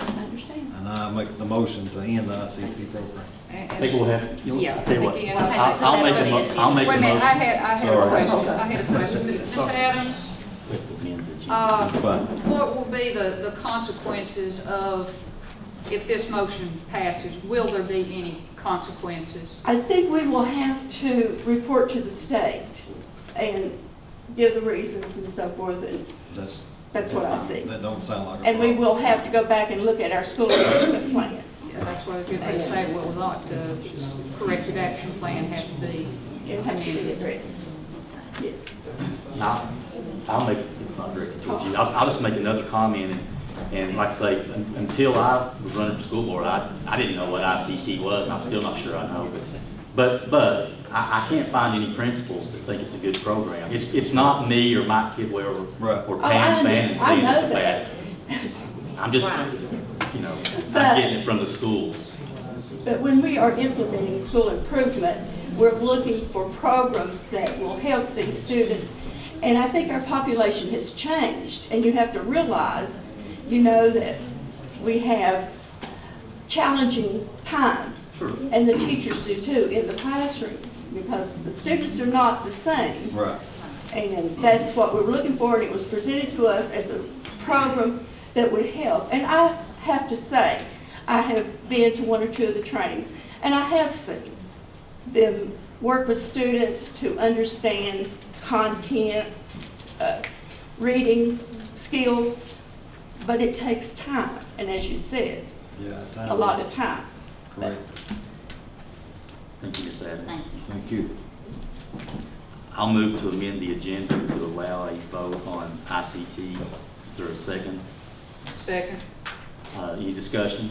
I understand. And I make the motion to end the ICT program. I think we'll have, Yeah, I'll tell you what, I think, I'll make the Wait a minute, I had a Sorry. question. I had a question. Ms. Adams, It's fine. what will be the consequences of, if this motion passes, will there be any consequences? I think we will have to report to the state and give the reasons and so forth, and that's what I see. That don't sound like a And we problem. will have to go back and look at our school improvement plan. Yeah, that's what I was going to say, will not the corrective action plan have to be It'll have to be addressed. Yes. I'll make, it's not directed towards you, I'll just make another comment, and like I say, until I was running for school board, I didn't know what ICT was, and I'm still not sure I know, but I can't find any principals that think it's a good program. It's not me or Mike Kidwell or Pam Fannin I saying know it's bad. I'm just, I'm getting it from the schools. But when we are implementing school improvement, we're looking for programs that will help these students. And I think our population has changed, and you have to realize, that we have challenging times. Sure. And the teachers do too in the classroom, because the students are not the same. Right. And that's what we were looking for, and it was presented to us as a program that would help. And I have to say, I have been to 1 or 2 of the trainings, and I have seen them work with students to understand content, reading skills, but it takes time, and as you said, Yeah, a lot of time. Correct. Thank you, Ms. Adams. Thank you. Thank you. I'll move to amend the agenda to allow a vote on ICT. Is there a second? Second. Any discussion?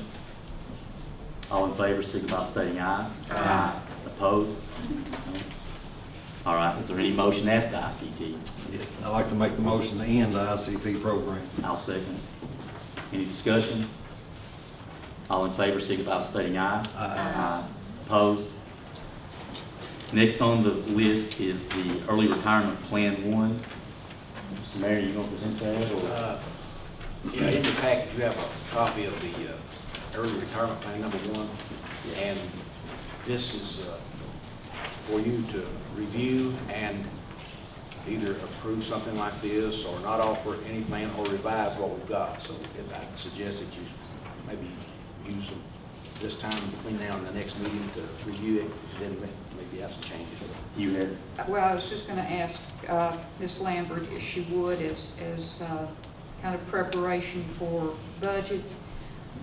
All in favor, signify by stating aye. Aye. Opposed? All right, is there any motion as to ICT? Yes, I'd like to make the motion to end the ICT program. I'll second. Any discussion? All in favor, signify by stating aye. Aye. Opposed? Next on the list is the Early Retirement Plan 1. Mr. Mayor, you going to present that, or? Yeah, in your package, you have a copy of the Early Retirement Plan number 1, and this is for you to review and either approve something like this or not offer any plan or revise what we've got. So I suggest that you maybe use this time between now and the next meeting to review it, and then maybe have some changes. You have? Well, I was just going to ask Ms. Lambert if she would, as kind of preparation for budget,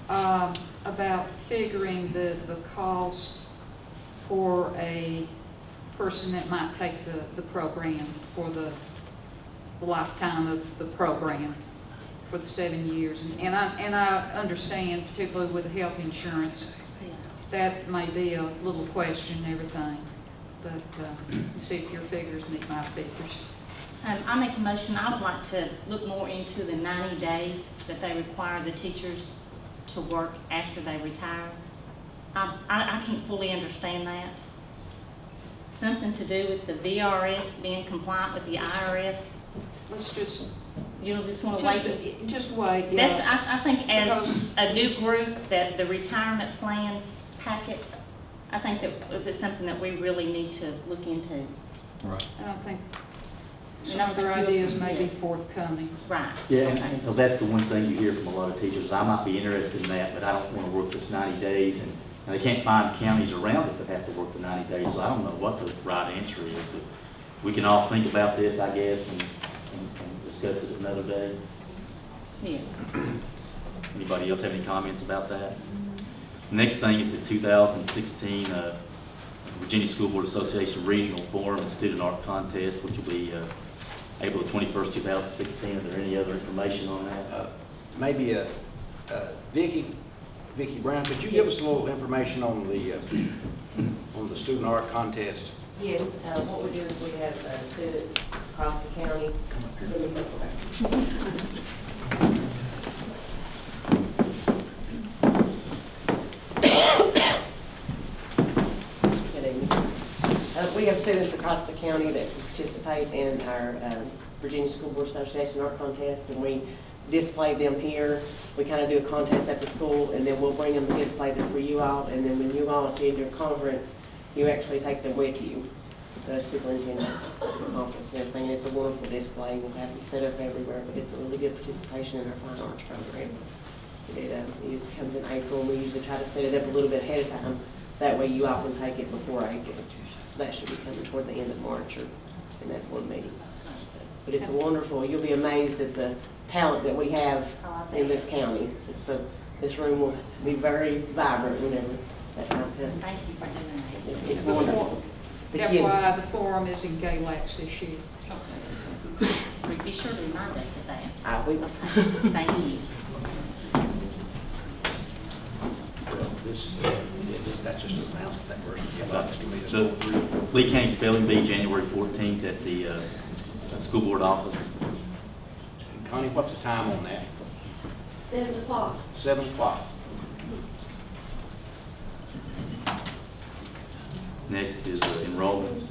about figuring the cost for a person that might take the program for the the lifetime of the program for the 7 years. And I understand, particularly with the health insurance, that may be a little question and everything, but see if your figures meet my figures. I make a motion, I would like to look more into the 90 days that they require the teachers to work after they retire. I can't fully understand that. Something to do with the VRS being compliant with the IRS. Let's just, You don't just want to wait? just wait, yeah. That's, I think as a new group, that the retirement plan packet, I think that it's something that we really need to look into. Right. I don't think, some other ideas may be forthcoming. Right. Yeah, because that's the one thing you hear from a lot of teachers. I might be interested in that, but I don't want to work this 90 days. And they can't find counties around us that have to work the 90 days, so I don't know what the right answer is. But we can all think about this, I guess, and discuss it another day. Yes. Anybody else have any comments about that? Next thing is the 2016 Virginia School Board Association Regional Forum and Student Art Contest, which will be April 21st, 2016. Is there any other information on that? Maybe Vicki Brown, could you give us a little information on the student art contest? Yes, what we do is we have students across the county. We have students across the county that participate in our Virginia School Board Association Art Contest, and we display them here. We kind of do a contest at the school, and then we'll bring them and display them for you all, and then when you all attend your conference, you actually take them with you, the superintendent conference and everything. And it's a wonderful display. We'll have it set up everywhere, but it's a really good participation in our fine arts program. It comes in April, and we usually try to set it up a little bit ahead of time. That way you all can take it before April. That should be coming toward the end of March or in that board meeting. But it's a wonderful, you'll be amazed at the talent that we have in this county. So this room will be very vibrant whenever that time comes. Thank you for doing that. It's wonderful. FYI, the forum is in Galax this year. Be sure to remind us of that. I will. Thank you. That's just an announcement that person. So Lee County Spelling Bee, January 14th at the school board office. Connie, what's the time on that? 7 o'clock. 7 o'clock. Next is enrollment.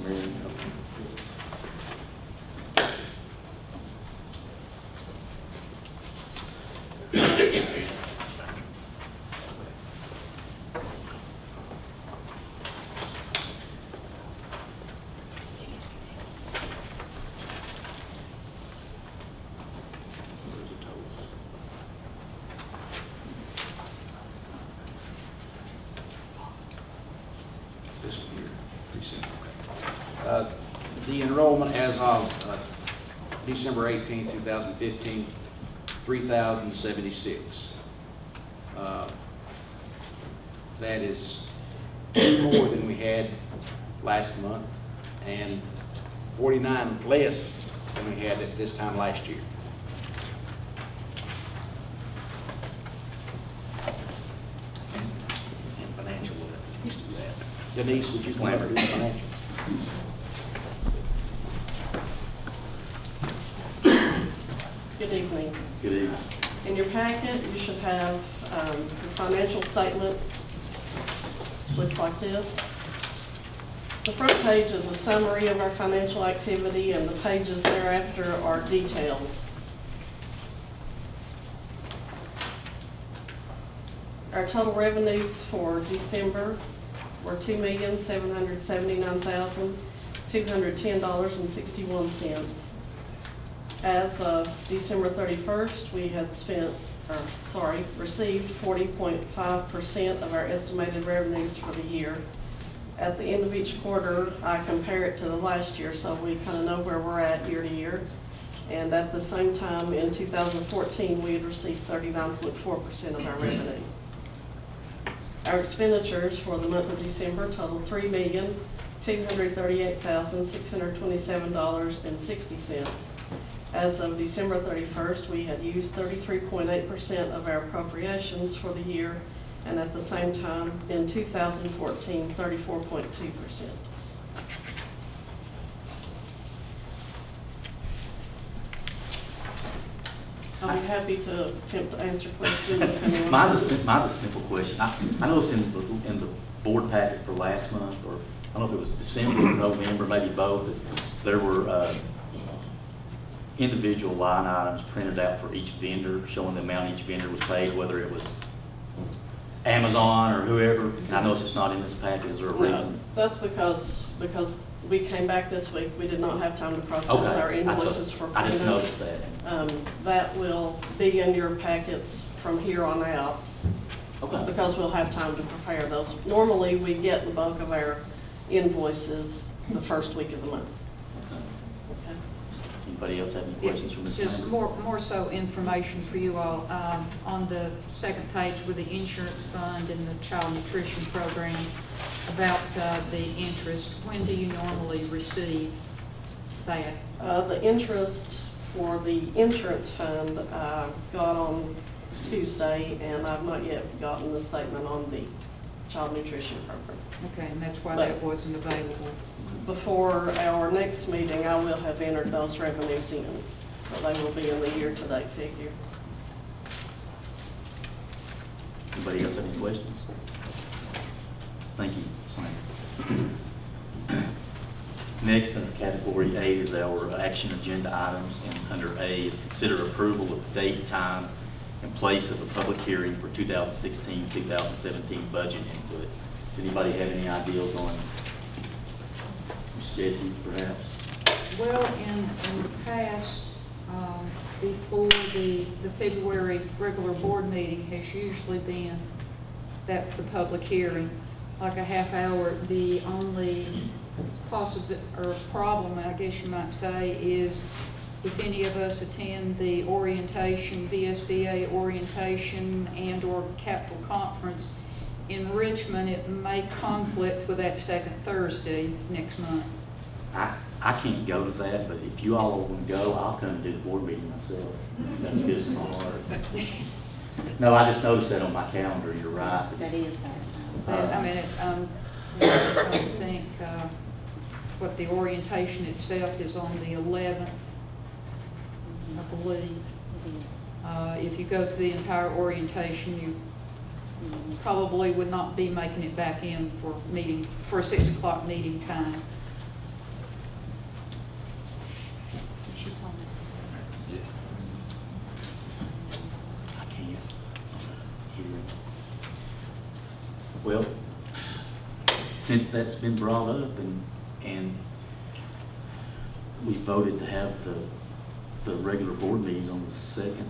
The enrollment as of December 18, 2015, 3,076. That is 2 more than we had last month and 49 less than we had at this time last year. And financial, Denise, would you come over to do financial? Good evening. Good evening. In your packet, you should have the financial statement. Looks like this. The front page is a summary of our financial activity, and the pages thereafter are details. Our total revenues for December were $2,779,210.61. As of December 31st, we had received 40.5% of our estimated revenues for the year. At the end of each quarter, I compare it to the last year, so we kind of know where we're at year to year. And at the same time, in 2014, we had received 39.4% of our revenue. Our expenditures for the month of December totaled $3,238,627.60. As of December 31st, we had used 33.8% of our appropriations for the year, and at the same time, in 2014, 34.2%. I'll be happy to attempt to answer questions if anyone has. Mine's a simple question. I noticed in the board packet for last month, or I don't know if it was December or November, maybe both, that there were individual line items printed out for each vendor, showing the amount each vendor was paid, whether it was Amazon or whoever. And I noticed it's not in this packet. Is there a No, reason? that's because we came back this week, we did not have time to process Okay. our invoices for I just payment. noticed that. That will be in your packets from here on out, Okay. because we'll have time to prepare those. Normally, we get the bulk of our invoices the first week of the month. Okay. Anybody else have any questions for Ms. Just Lambert? more so information for you all. On the second page with the insurance fund and the child nutrition program, about the interest, when do you normally receive that? The interest for the insurance fund got on Tuesday, and I've not yet gotten the statement on the child nutrition program. Okay, and that's why But- that wasn't available. Before our next meeting, I will have entered those revenues in, so they will be in the year-to-date figure. Anybody else have any questions? Thank you, Ms. Lambert. Next, under category A is our action agenda items, and under A is consider approval of date, time, and place of a public hearing for 2016-2017 budget input. Does anybody have any ideas on Ms. Jessie, perhaps? Well, in the past, before the February regular board meeting has usually been the public hearing, like a half hour. The only problem, I guess you might say, is if any of us attend the orientation, VSBA orientation and/or capital conference in Richmond, it may conflict with that second Thursday next month. I can't go to that, but if you all want to go, I'll come and do the board meeting myself. That's good as my heart. No, I just noticed that on my calendar, you're right. That is But, I mean, I think what the orientation itself is on the 11th, I believe. If you go to the entire orientation, you probably would not be making it back in for a 6 o'clock meeting time. I can't hear it. Well, since that's been brought up and we voted to have the regular board meetings on the second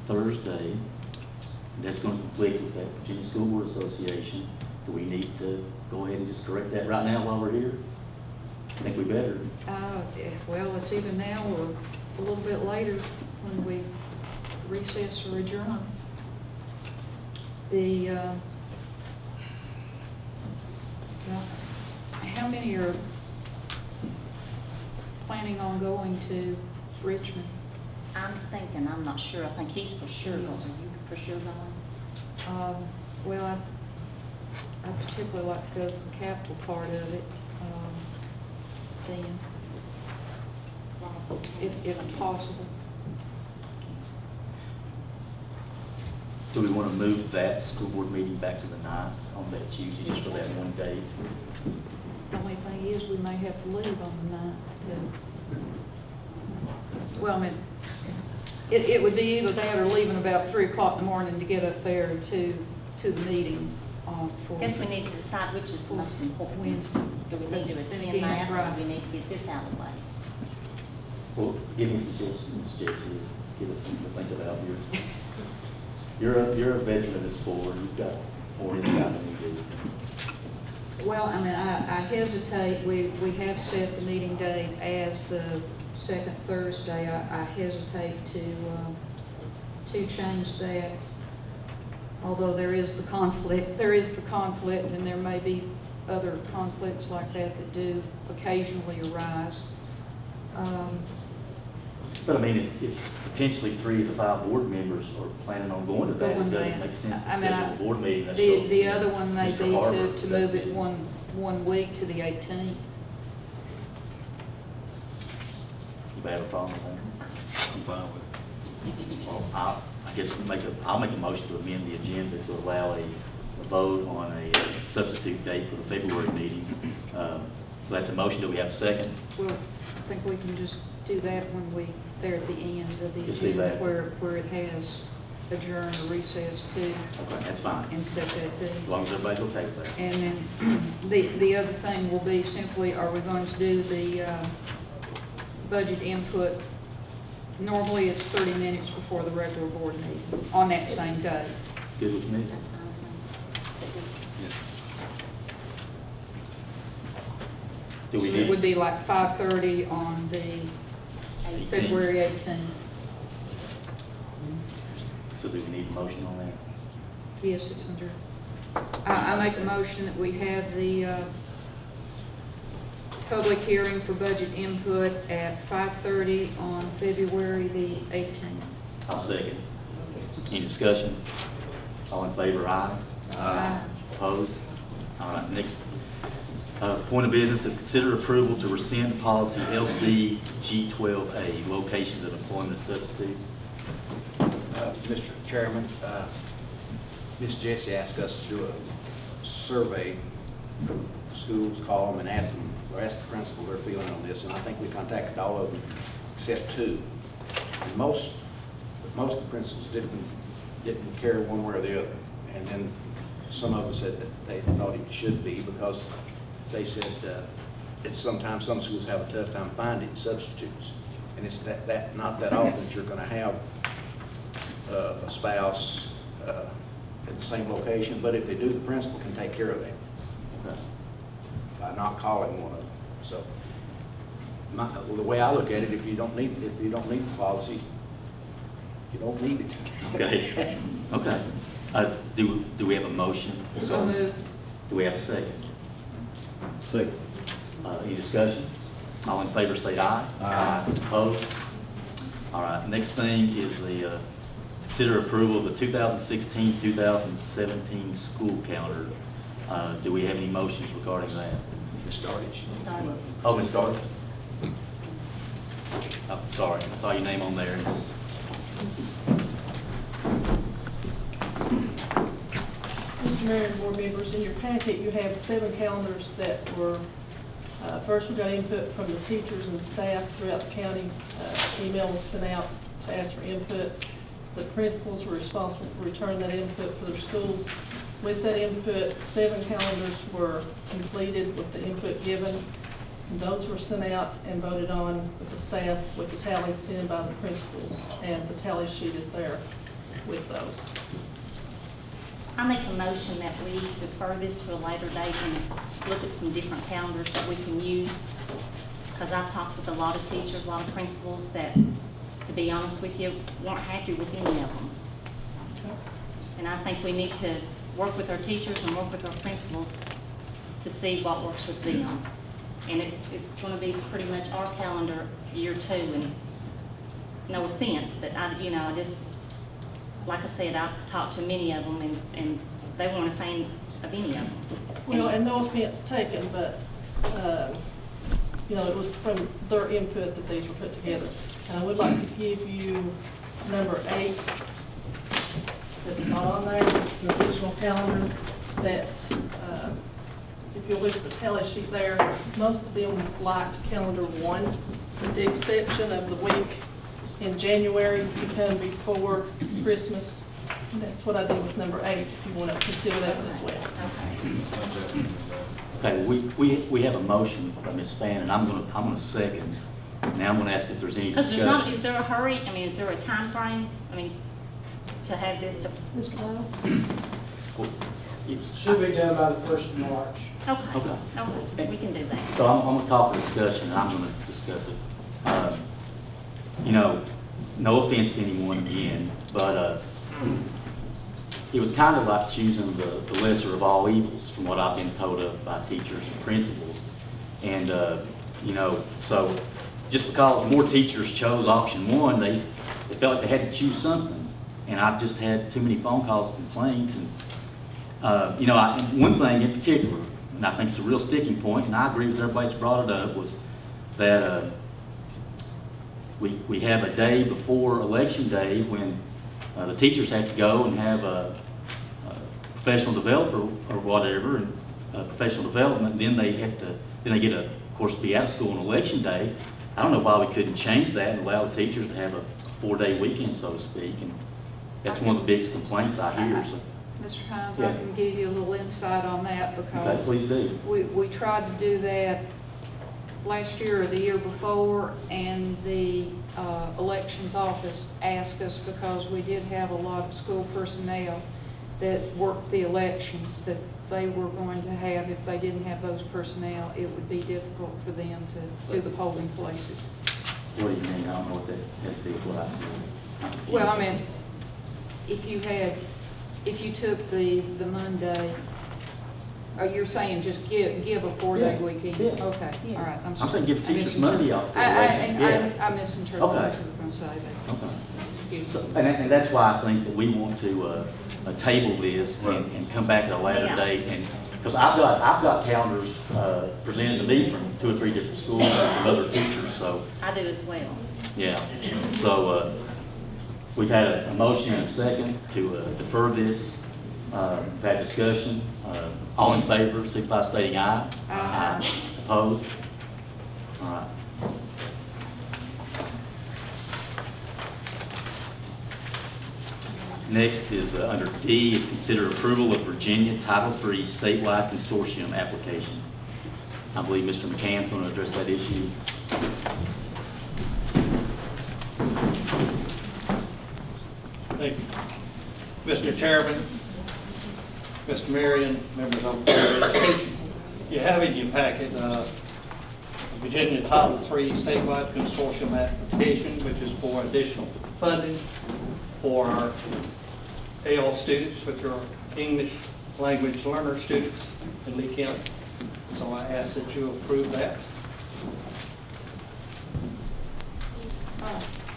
Thursday, that's going to conflict with that Virginia School Board Association. Do we need to go ahead and just correct that right now while we're here? I think we better. Well, it's either now or a little bit later when we recess or adjourn. How many are planning on going to Richmond? I'm thinking, I'm not sure. I think he's for sure going. Are you for sure going? Well, I particularly like to go to the capital part of it, then, if possible. Do we want to move that school board meeting back to the 9th on that Tuesday, just for that one day? The only thing is, we may have to leave on the 9th to, well, I mean, it would be either that or leaving about 3 o'clock in the morning to get up there to the meeting for. Guess we need to decide which is the most important. Wednesday. Do we need to attend Again, that, or right. do we need to get this out of the way? Well, give me a suggestion, Ms. Jessie, give us something to think about here. You're a veteran of this board, you've got more insight than we do. Well, I mean, I hesitate, we have set the meeting date as the second Thursday. I hesitate to change that, although there is the conflict, and there may be other conflicts like that do occasionally arise. But I mean, if potentially 3 of the 5 board members are planning on going to that, it Going doesn't there. make sense to I mean, schedule a board meeting. That's The what other one may Mr. be Harper to move it did. one week to the 18th. You have a problem with that? I'm fine with it. Well, I guess I'll make a motion to amend the agenda to allow a vote on a substitute date for the February meeting. So that's a motion. Do we have a second? Well, I think we can just do that when we, there at the end of the Just do agenda that. where it has adjourned or recessed to, Okay, that's fine. and set that date. As long as everybody's okay with that. And then the other thing will be simply, are we going to do the budget input? Normally, it's 30 minutes before the regular board meeting on that same day. Good with me? Do we So it would need, be like 5:30 on the February 18th. so do we need a motion on that? Yes, it's under, I make a motion that we have the public hearing for budget input at 5:30 on February the 18th. I'll second. Any discussion? All in favor, aye? Aye. Opposed? All right, next point of business is consider approval to rescind policy LC G12A, locations of employment substitutes. Mr. Chairman, Ms. Jessie asked us to do a survey, the schools, call them and ask them, or ask the principal their feeling on this, and I think we contacted all of them except 2. And most of the principals didn't care one way or the other. And then some of them said that they thought it should be because they said it's sometimes some schools have a tough time finding substitutes. And it's not that often that you're going to have a spouse at the same location, but if they do, the principal can take care of that Okay. by not calling one of them. So the way I look at it, if you don't need the policy, you don't need it. Okay, okay. Do we have a motion? So moved. Do we have a second? Second. Any discussion? All in favor, state aye. Aye. Opposed? All right, next thing is the consider approval of the 2016-2017 school calendar. Do we have any motions regarding that? Ms. Stardage. Oh, Ms. Carter? Oh, sorry, I saw your name on there. Mr. Mayor and board members, in your packet, you have 7 calendars that were, first we got input from the teachers and staff throughout the county. Email was sent out to ask for input. The principals were responsible for returning that input for their schools. With that input, 7 calendars were completed with the input given. And those were sent out and voted on with the staff, with the tallies sent in by the principals. And the tally sheet is there with those. I make a motion that we defer this to a later date and look at some different calendars that we can use. Because I've talked with a lot of teachers, a lot of principals that, to be honest with you, weren't happy with any of them. And I think we need to work with our teachers and work with our principals to see what works with them. And it's going to be pretty much our calendar year 2. And no offense, but I just, like I said, I've talked to many of them and they weren't a fan of any of them. Well, and no offense taken, but, it was from their input that these were put together. And I would like to give you number 8. That's not on there. This is an additional calendar that, if you look at the tally sheet there, most of them liked calendar 1, with the exception of the week in January to come before Christmas. And that's what I did with number 8, if you want to consider that as well. Okay, we have a motion by Ms. Fann, and I'm gonna second. Now I'm gonna ask if there's any Because discussion. is there a hurry? I mean, is there a time frame? I mean, to have this? Mr. Lyle? Well, Should be done by the 1st of March. Okay, we can do that. So I'm gonna call for discussion, and I'm gonna discuss it. No offense to anyone again, but it was kind of like choosing the lesser of all evils, from what I've been told of by teachers and principals. And, so just because more teachers chose option one, they felt like they had to choose something. And I've just had too many phone calls and complaints. And, you know, one thing in particular, and I think it's a real sticking point, and I agree with everybody that's brought it up, was that we have a day before Election Day when the teachers have to go and have a professional developer or whatever, and professional development. Then they get of course, to be out of school on Election Day. I don't know why we couldn't change that and allow the teachers to have a 4-day weekend, so to speak. And that's one of the biggest complaints I hear. So. Mr. Hines, Yeah. I can give you a little insight on that Okay, because please do. we tried to do that last year or the year before, and the elections office asked us, because we did have a lot of school personnel that worked the elections, that they were going to have, if they didn't have those personnel, it would be difficult for them to do the polling places. What do you mean? I don't know what that has to do with what I said. Well, I mean, if you took the Monday, you're saying just give a 4-day Yeah, weekend? yeah. Okay, Yeah. all right. I'm saying give teachers Monday off. I misinterpreted what Okay. you were going to say there. Okay. Excuse So, me. and that's why I think that we want to table this and come back at a later Yeah. date. And because I've got calendars presented to me from 2 or 3 different schools and from other teachers. So I do as well. yeah. So we've had a motion and a second to defer this. We've had discussion. All in favor, signify by stating aye. Aye. Opposed? All right. Next is under D, is consider approval of Virginia Title III statewide consortium application. I believe Mr. McCann's going to address that issue. Thank you. Mr. Chairman, Mr. Marion, members of the Board of Education, you have in your packet the Virginia Title III statewide consortium application, which is for additional funding for our AL students, which are English language learner students in Lee County. So I ask that you approve that.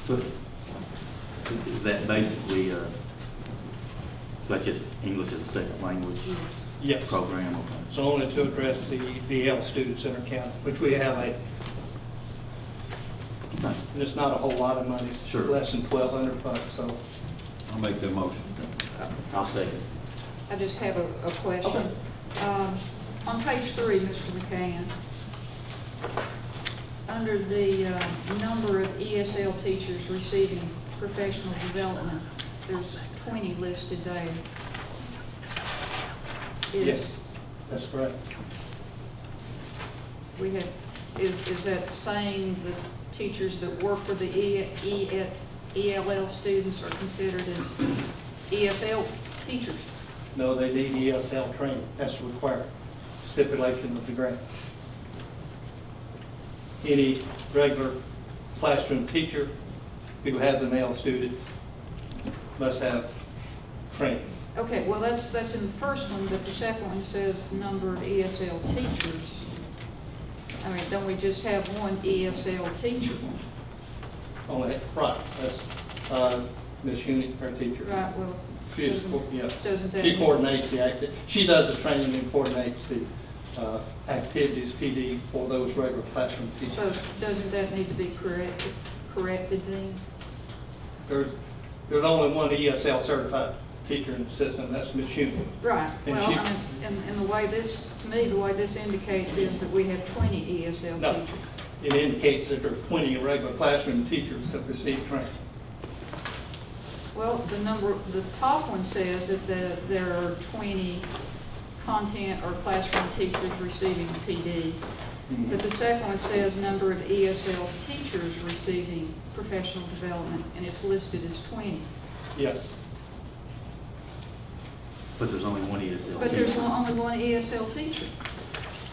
So is that basically, that's just English as a second language Yes. program? Okay. So only to address the AL students in our county, which we have Okay. and it's not a whole lot of money. It's Sure. less than $1,200, so. I'll make that motion. I'll second. I just have a question. On page 3, Mr. McCann, under the number of ESL teachers receiving professional development, there's 20 listed there. Yes, that's correct. We have, is that saying the teachers that work with the ELL students are considered as ESL teachers? No, they need ESL training. That's required. Stipulation of the grant. Any regular classroom teacher who has an AL student must have training. Okay, well, that's in the first one, but the second one says number of ESL teachers. I mean, don't we just have one ESL teacher? Only, right, that's Ms. Unique, our teacher. Right, well, She is, yes. doesn't that She mean- coordinates the activity. She does the training and coordinates the activities, PD, for those regular classroom so teachers. doesn't that need to be corrected then? There's only one ESL certified teacher in the system, that's Ms. Unique. Right, And well, she- I mean, and the way this, to me, the way this indicates is that we have 20 ESL No. teachers. It indicates that there are 20 regular classroom teachers that receive training. Well, the top one says that there are 20 content or classroom teachers receiving PD. But the second one says number of ESL teachers receiving professional development, and it's listed as 20. Yes. But there's only one ESL. But there's teacher. only one ESL teacher.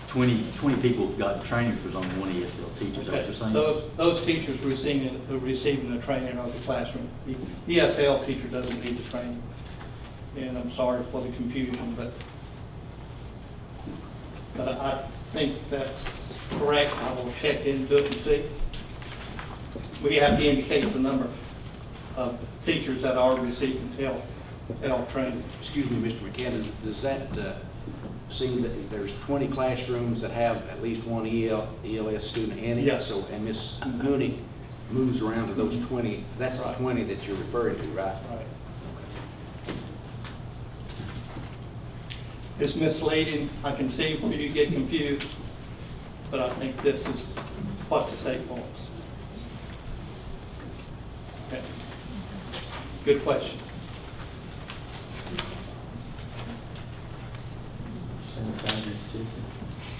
20 people have got training, there's only one ESL teacher, is that what you're saying? Those teachers receiving the training are the classroom. The ESL teacher doesn't need the training. And I'm sorry for the confusion, but I think that's correct. I will check into it and see. we have to indicate the number of teachers that are receiving EL training. Excuse me, Mr. McKenna, does that seem that there's 20 classrooms that have at least one ELS student in it? Yes. So, and Ms. Mooney moves around to those 20, that's the Right. 20 that you're referring to, right? Right. It's misleading. I can see where you get confused, but I think this is what the state wants. Okay. Good question. Satisfied, Ms. Jessie?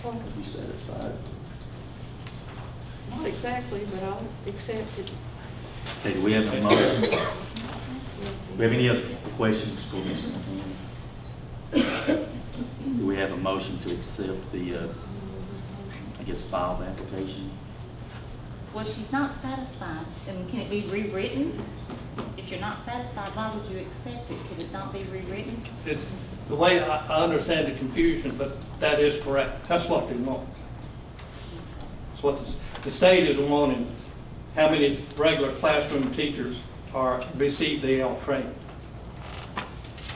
Are you satisfied? Not exactly, but I'll accept it. Okay, do we have a motion? Do we have any other questions for Mr. McKenna? Do we have a motion to accept the, I guess, filed application? Well, she's not satisfied, and can it be rewritten? If you're not satisfied, why would you accept it? Could it not be rewritten? It's the way I understand the confusion, but that is correct. That's what they want. It's what the state is wanting. How many regular classroom teachers receive the EL training?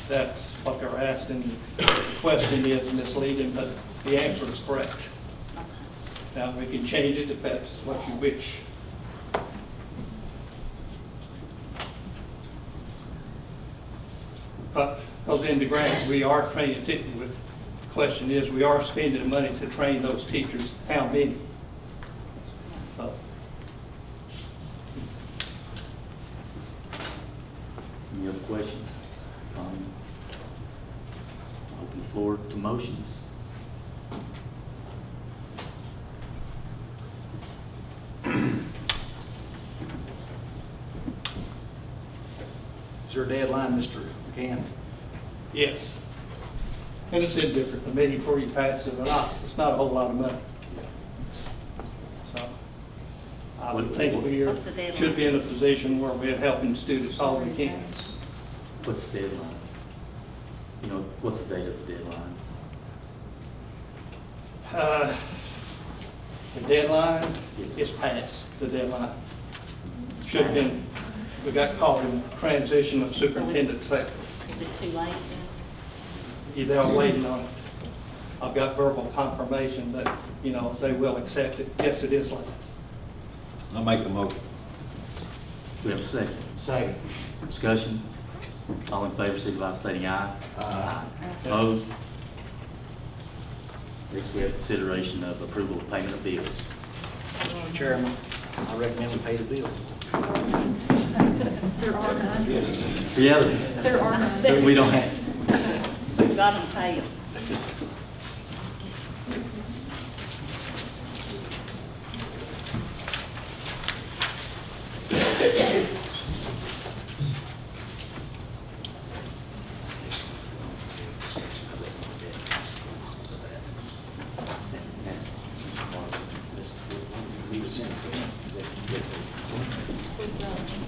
That's what they're asking. The question is misleading, but the answer is correct. Now, we can change it if that's what you wish. But, because in the grant, we are training teachers. The question is, we are spending the money to train those teachers. How many? So, Any other questions? Open the floor to motions. Is there a deadline, Mr. McCann? yes. And it's indifferent, the meeting before you pass it or not, it's not a whole lot of money. So, I would think we What's the deadline? should be in a position where we're helping students all we can. What's the deadline? You know, what's the date of the deadline? The deadline Yes. is past, the deadline. Should have been, we got caught in transition of superintendents there. Is it too late then? They're waiting on it. I've got verbal confirmation that, they will accept it. Yes, it is late. I make the motion. Do we have a second? Second. Discussion? All in favor, signify by stating aye. Aye. Opposed? Next, we have consideration of approval of payment of bills. Mr. Chairman, I recommend we pay the bills. There are none. Yeah, There are none. we don't have. We've got them paid.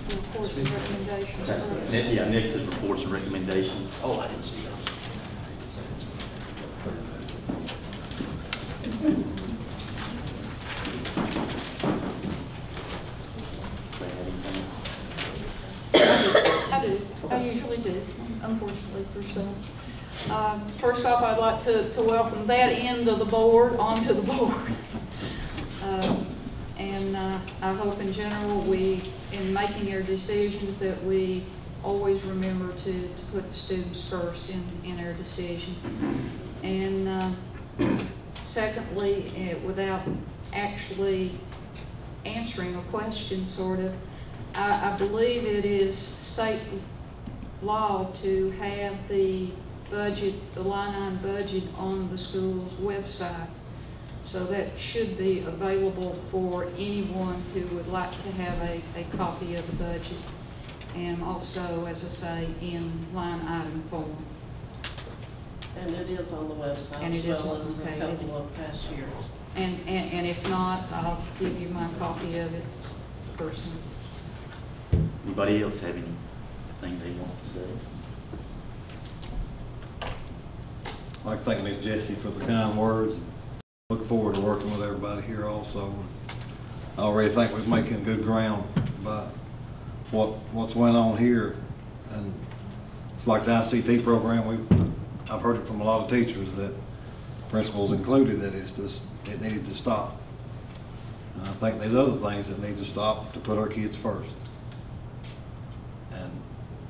Reports and recommendations. Yeah, next is reports and recommendations. Oh, I didn't see those. I do. I usually do, unfortunately for some. First off, I'd like to welcome that end of the board onto the board. And I hope in general in making our decisions, that we always remember to put the students first in our decisions. And secondly, without actually answering a question, sort of, I believe it is state law to have the budget, the line item budget on the school's website. So that should be available for anyone who would like to have a copy of the budget. And also, as I say, in line item form. And it is on the website And as it is well on- as a okay. couple of past years. And if not, I'll give you my copy of it personally. Anybody else have anything they want to say? I'd like to thank Ms. Jessie for the kind words. Look forward to working with everybody here also. I already think we're making good ground about what's went on here. And it's like the ICT program, I've heard it from a lot of teachers, that principals included, that it needed to stop. And I think there's other things that need to stop to put our kids first. And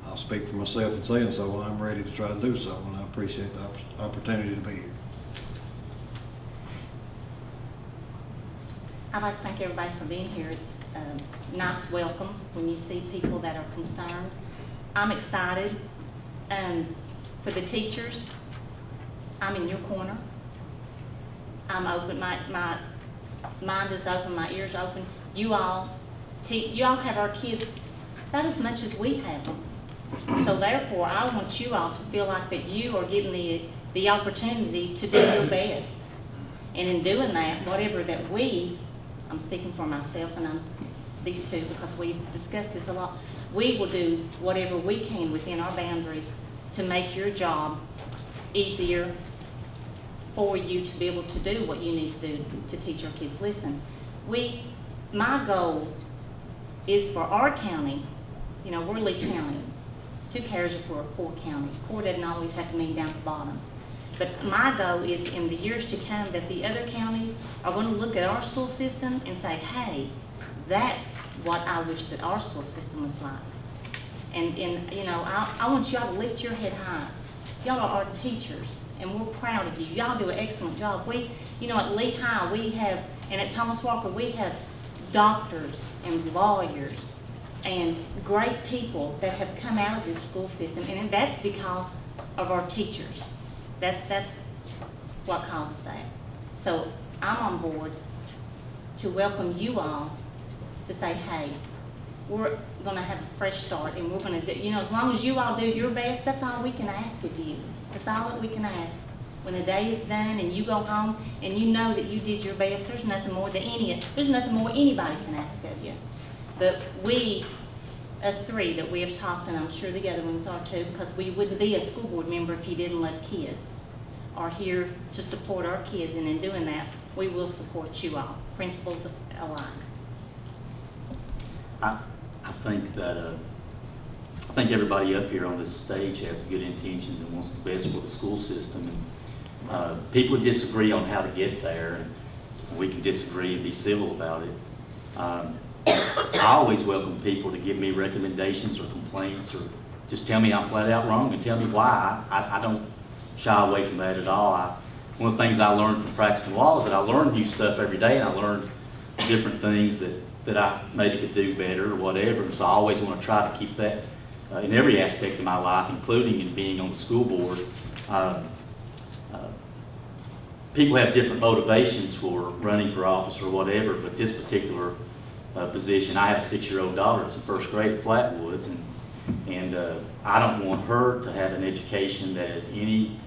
I'll speak for myself in saying so, and I'm ready to try to do so, and I appreciate the opportunity to be here. I'd like to thank everybody for being here. It's a nice welcome when you see people that are concerned. I'm excited for the teachers. I'm in your corner. I'm open, my mind is open, my ears are open. You all have our kids about as much as we have them. So therefore, I want you all to feel like that you are given the opportunity to do your best. And in doing that, whatever that I'm speaking for myself and these two because we've discussed this a lot, we will do whatever we can within our boundaries to make your job easier for you to be able to do what you need to do to teach your kids. Listen, my goal is for our county, you know, we're Lee County. Who cares if we're a poor county? Poor doesn't always have to mean down at the bottom. But my goal is in the years to come that the other counties are going to look at our school system and say, hey, that's what I wish that our school system was like. And you know, I want y'all to lift your head high. Y'all are our teachers, and we're proud of you. Y'all do an excellent job. You know, at Lehigh, we have, and at Thomas Walker, we have doctors and lawyers and great people that have come out of this school system, and that's because of our teachers. That's what causes that. So I'm on board to welcome you all to say, hey, we're going to have a fresh start, and we're going to do, you know, as long as you all do your best, that's all we can ask of you. That's all that we can ask. When the day is done and you go home and you know that you did your best, there's nothing more anybody can ask of you. But us three that we have talked, and I'm sure the other ones are too, because we wouldn't be a school board member if you didn't love kids, are here to support our kids, and in doing that, we will support you all, principals alike. I think that I think everybody up here on this stage has good intentions and wants the best for the school system. And people disagree on how to get there, and we can disagree and be civil about it. I always welcome people to give me recommendations or complaints, or just tell me I'm flat out wrong and tell me why. I don't shy away from that at all. One of the things I learned from practicing law is that I learn new stuff every day, and I learn different things that I maybe could do better or whatever. And so I always want to try to keep that in every aspect of my life, including in being on the school board. People have different motivations for running for office or whatever, but this particular position, I have a 6-year-old daughter that's in first grade at Flatwoods, and I don't want her to have an education that is any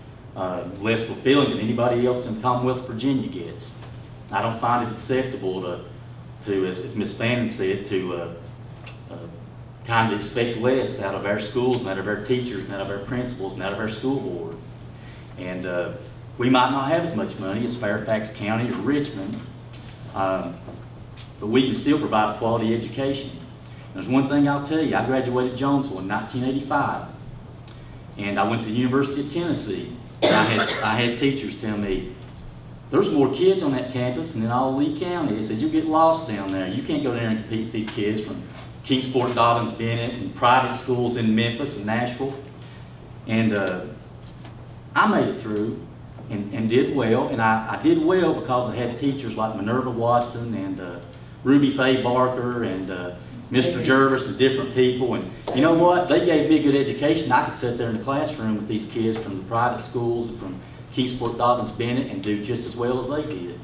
less fulfilling than anybody else in Commonwealth Virginia gets. I don't find it acceptable to as Ms. Fannin said, to kind of expect less out of our schools and out of our teachers and out of our principals and out of our school board. And we might not have as much money as Fairfax County or Richmond, but we can still provide a quality education. There's one thing I'll tell you, I graduated Jonesville in 1985, and I went to the University of Tennessee, and I had teachers tell me, there's more kids on that campus than in all Lee County. They said, you get lost down there. You can't go there and compete with these kids from Kingsport, Dobbins, Bennett, and private schools in Memphis and Nashville. And I made it through and did well, and I did well because I had teachers like Minerva Watson and Ruby Faye Barker and Mr. Jervis and different people. And you know what? They gave me a good education. I could sit there in the classroom with these kids from the private schools, from Kingsport, Dobbins, Bennett, and do just as well as they did.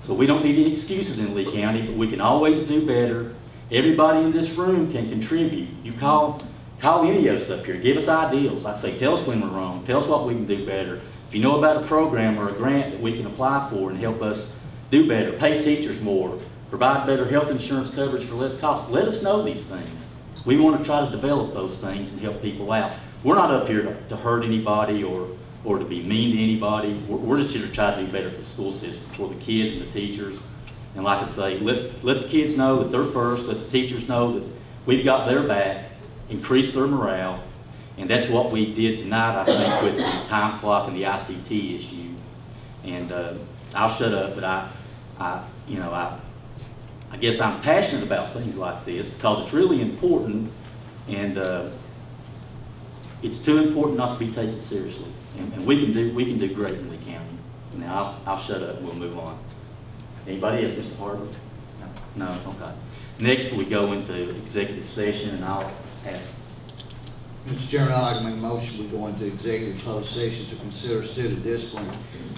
So we don't need any excuses in Lee County, but we can always do better. Everybody in this room can contribute. You call any of us up here, give us ideals. Like I say, tell us when we're wrong, tell us what we can do better. If you know about a program or a grant that we can apply for and help us do better, pay teachers more, provide better health insurance coverage for less cost, let us know these things. We want to try to develop those things and help people out. We're not up here to hurt anybody or to be mean to anybody. We're just here to try to do better for the school system, for the kids and the teachers And like I say, let the kids know that they're first, let the teachers know that we've got their back, increase their morale. And that's what we did tonight, I think, with the time clock and the ICT issue. And I'll shut up, but I guess I'm passionate about things like this because it's really important, and it's too important not to be taken seriously. And we can do great in Lee County. Now I'll shut up and we'll move on. Anybody else, Mr. Harvard? No. Okay. Next we go into executive session, and I'll ask. Mr. Chairman, I'd like to make a motion, we go into executive closed session to consider student discipline,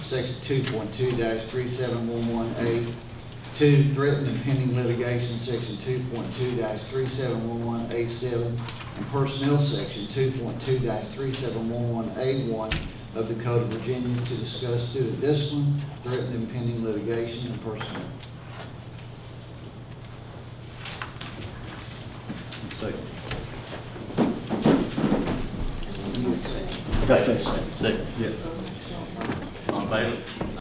section 2.2-3711A, 2, threatened and pending litigation, section 2.2-3711A7, and personnel section 2.2-3711A1 of the Code of Virginia to discuss student discipline, threatened and pending litigation, and personnel. Second. Second. Yeah. On favor?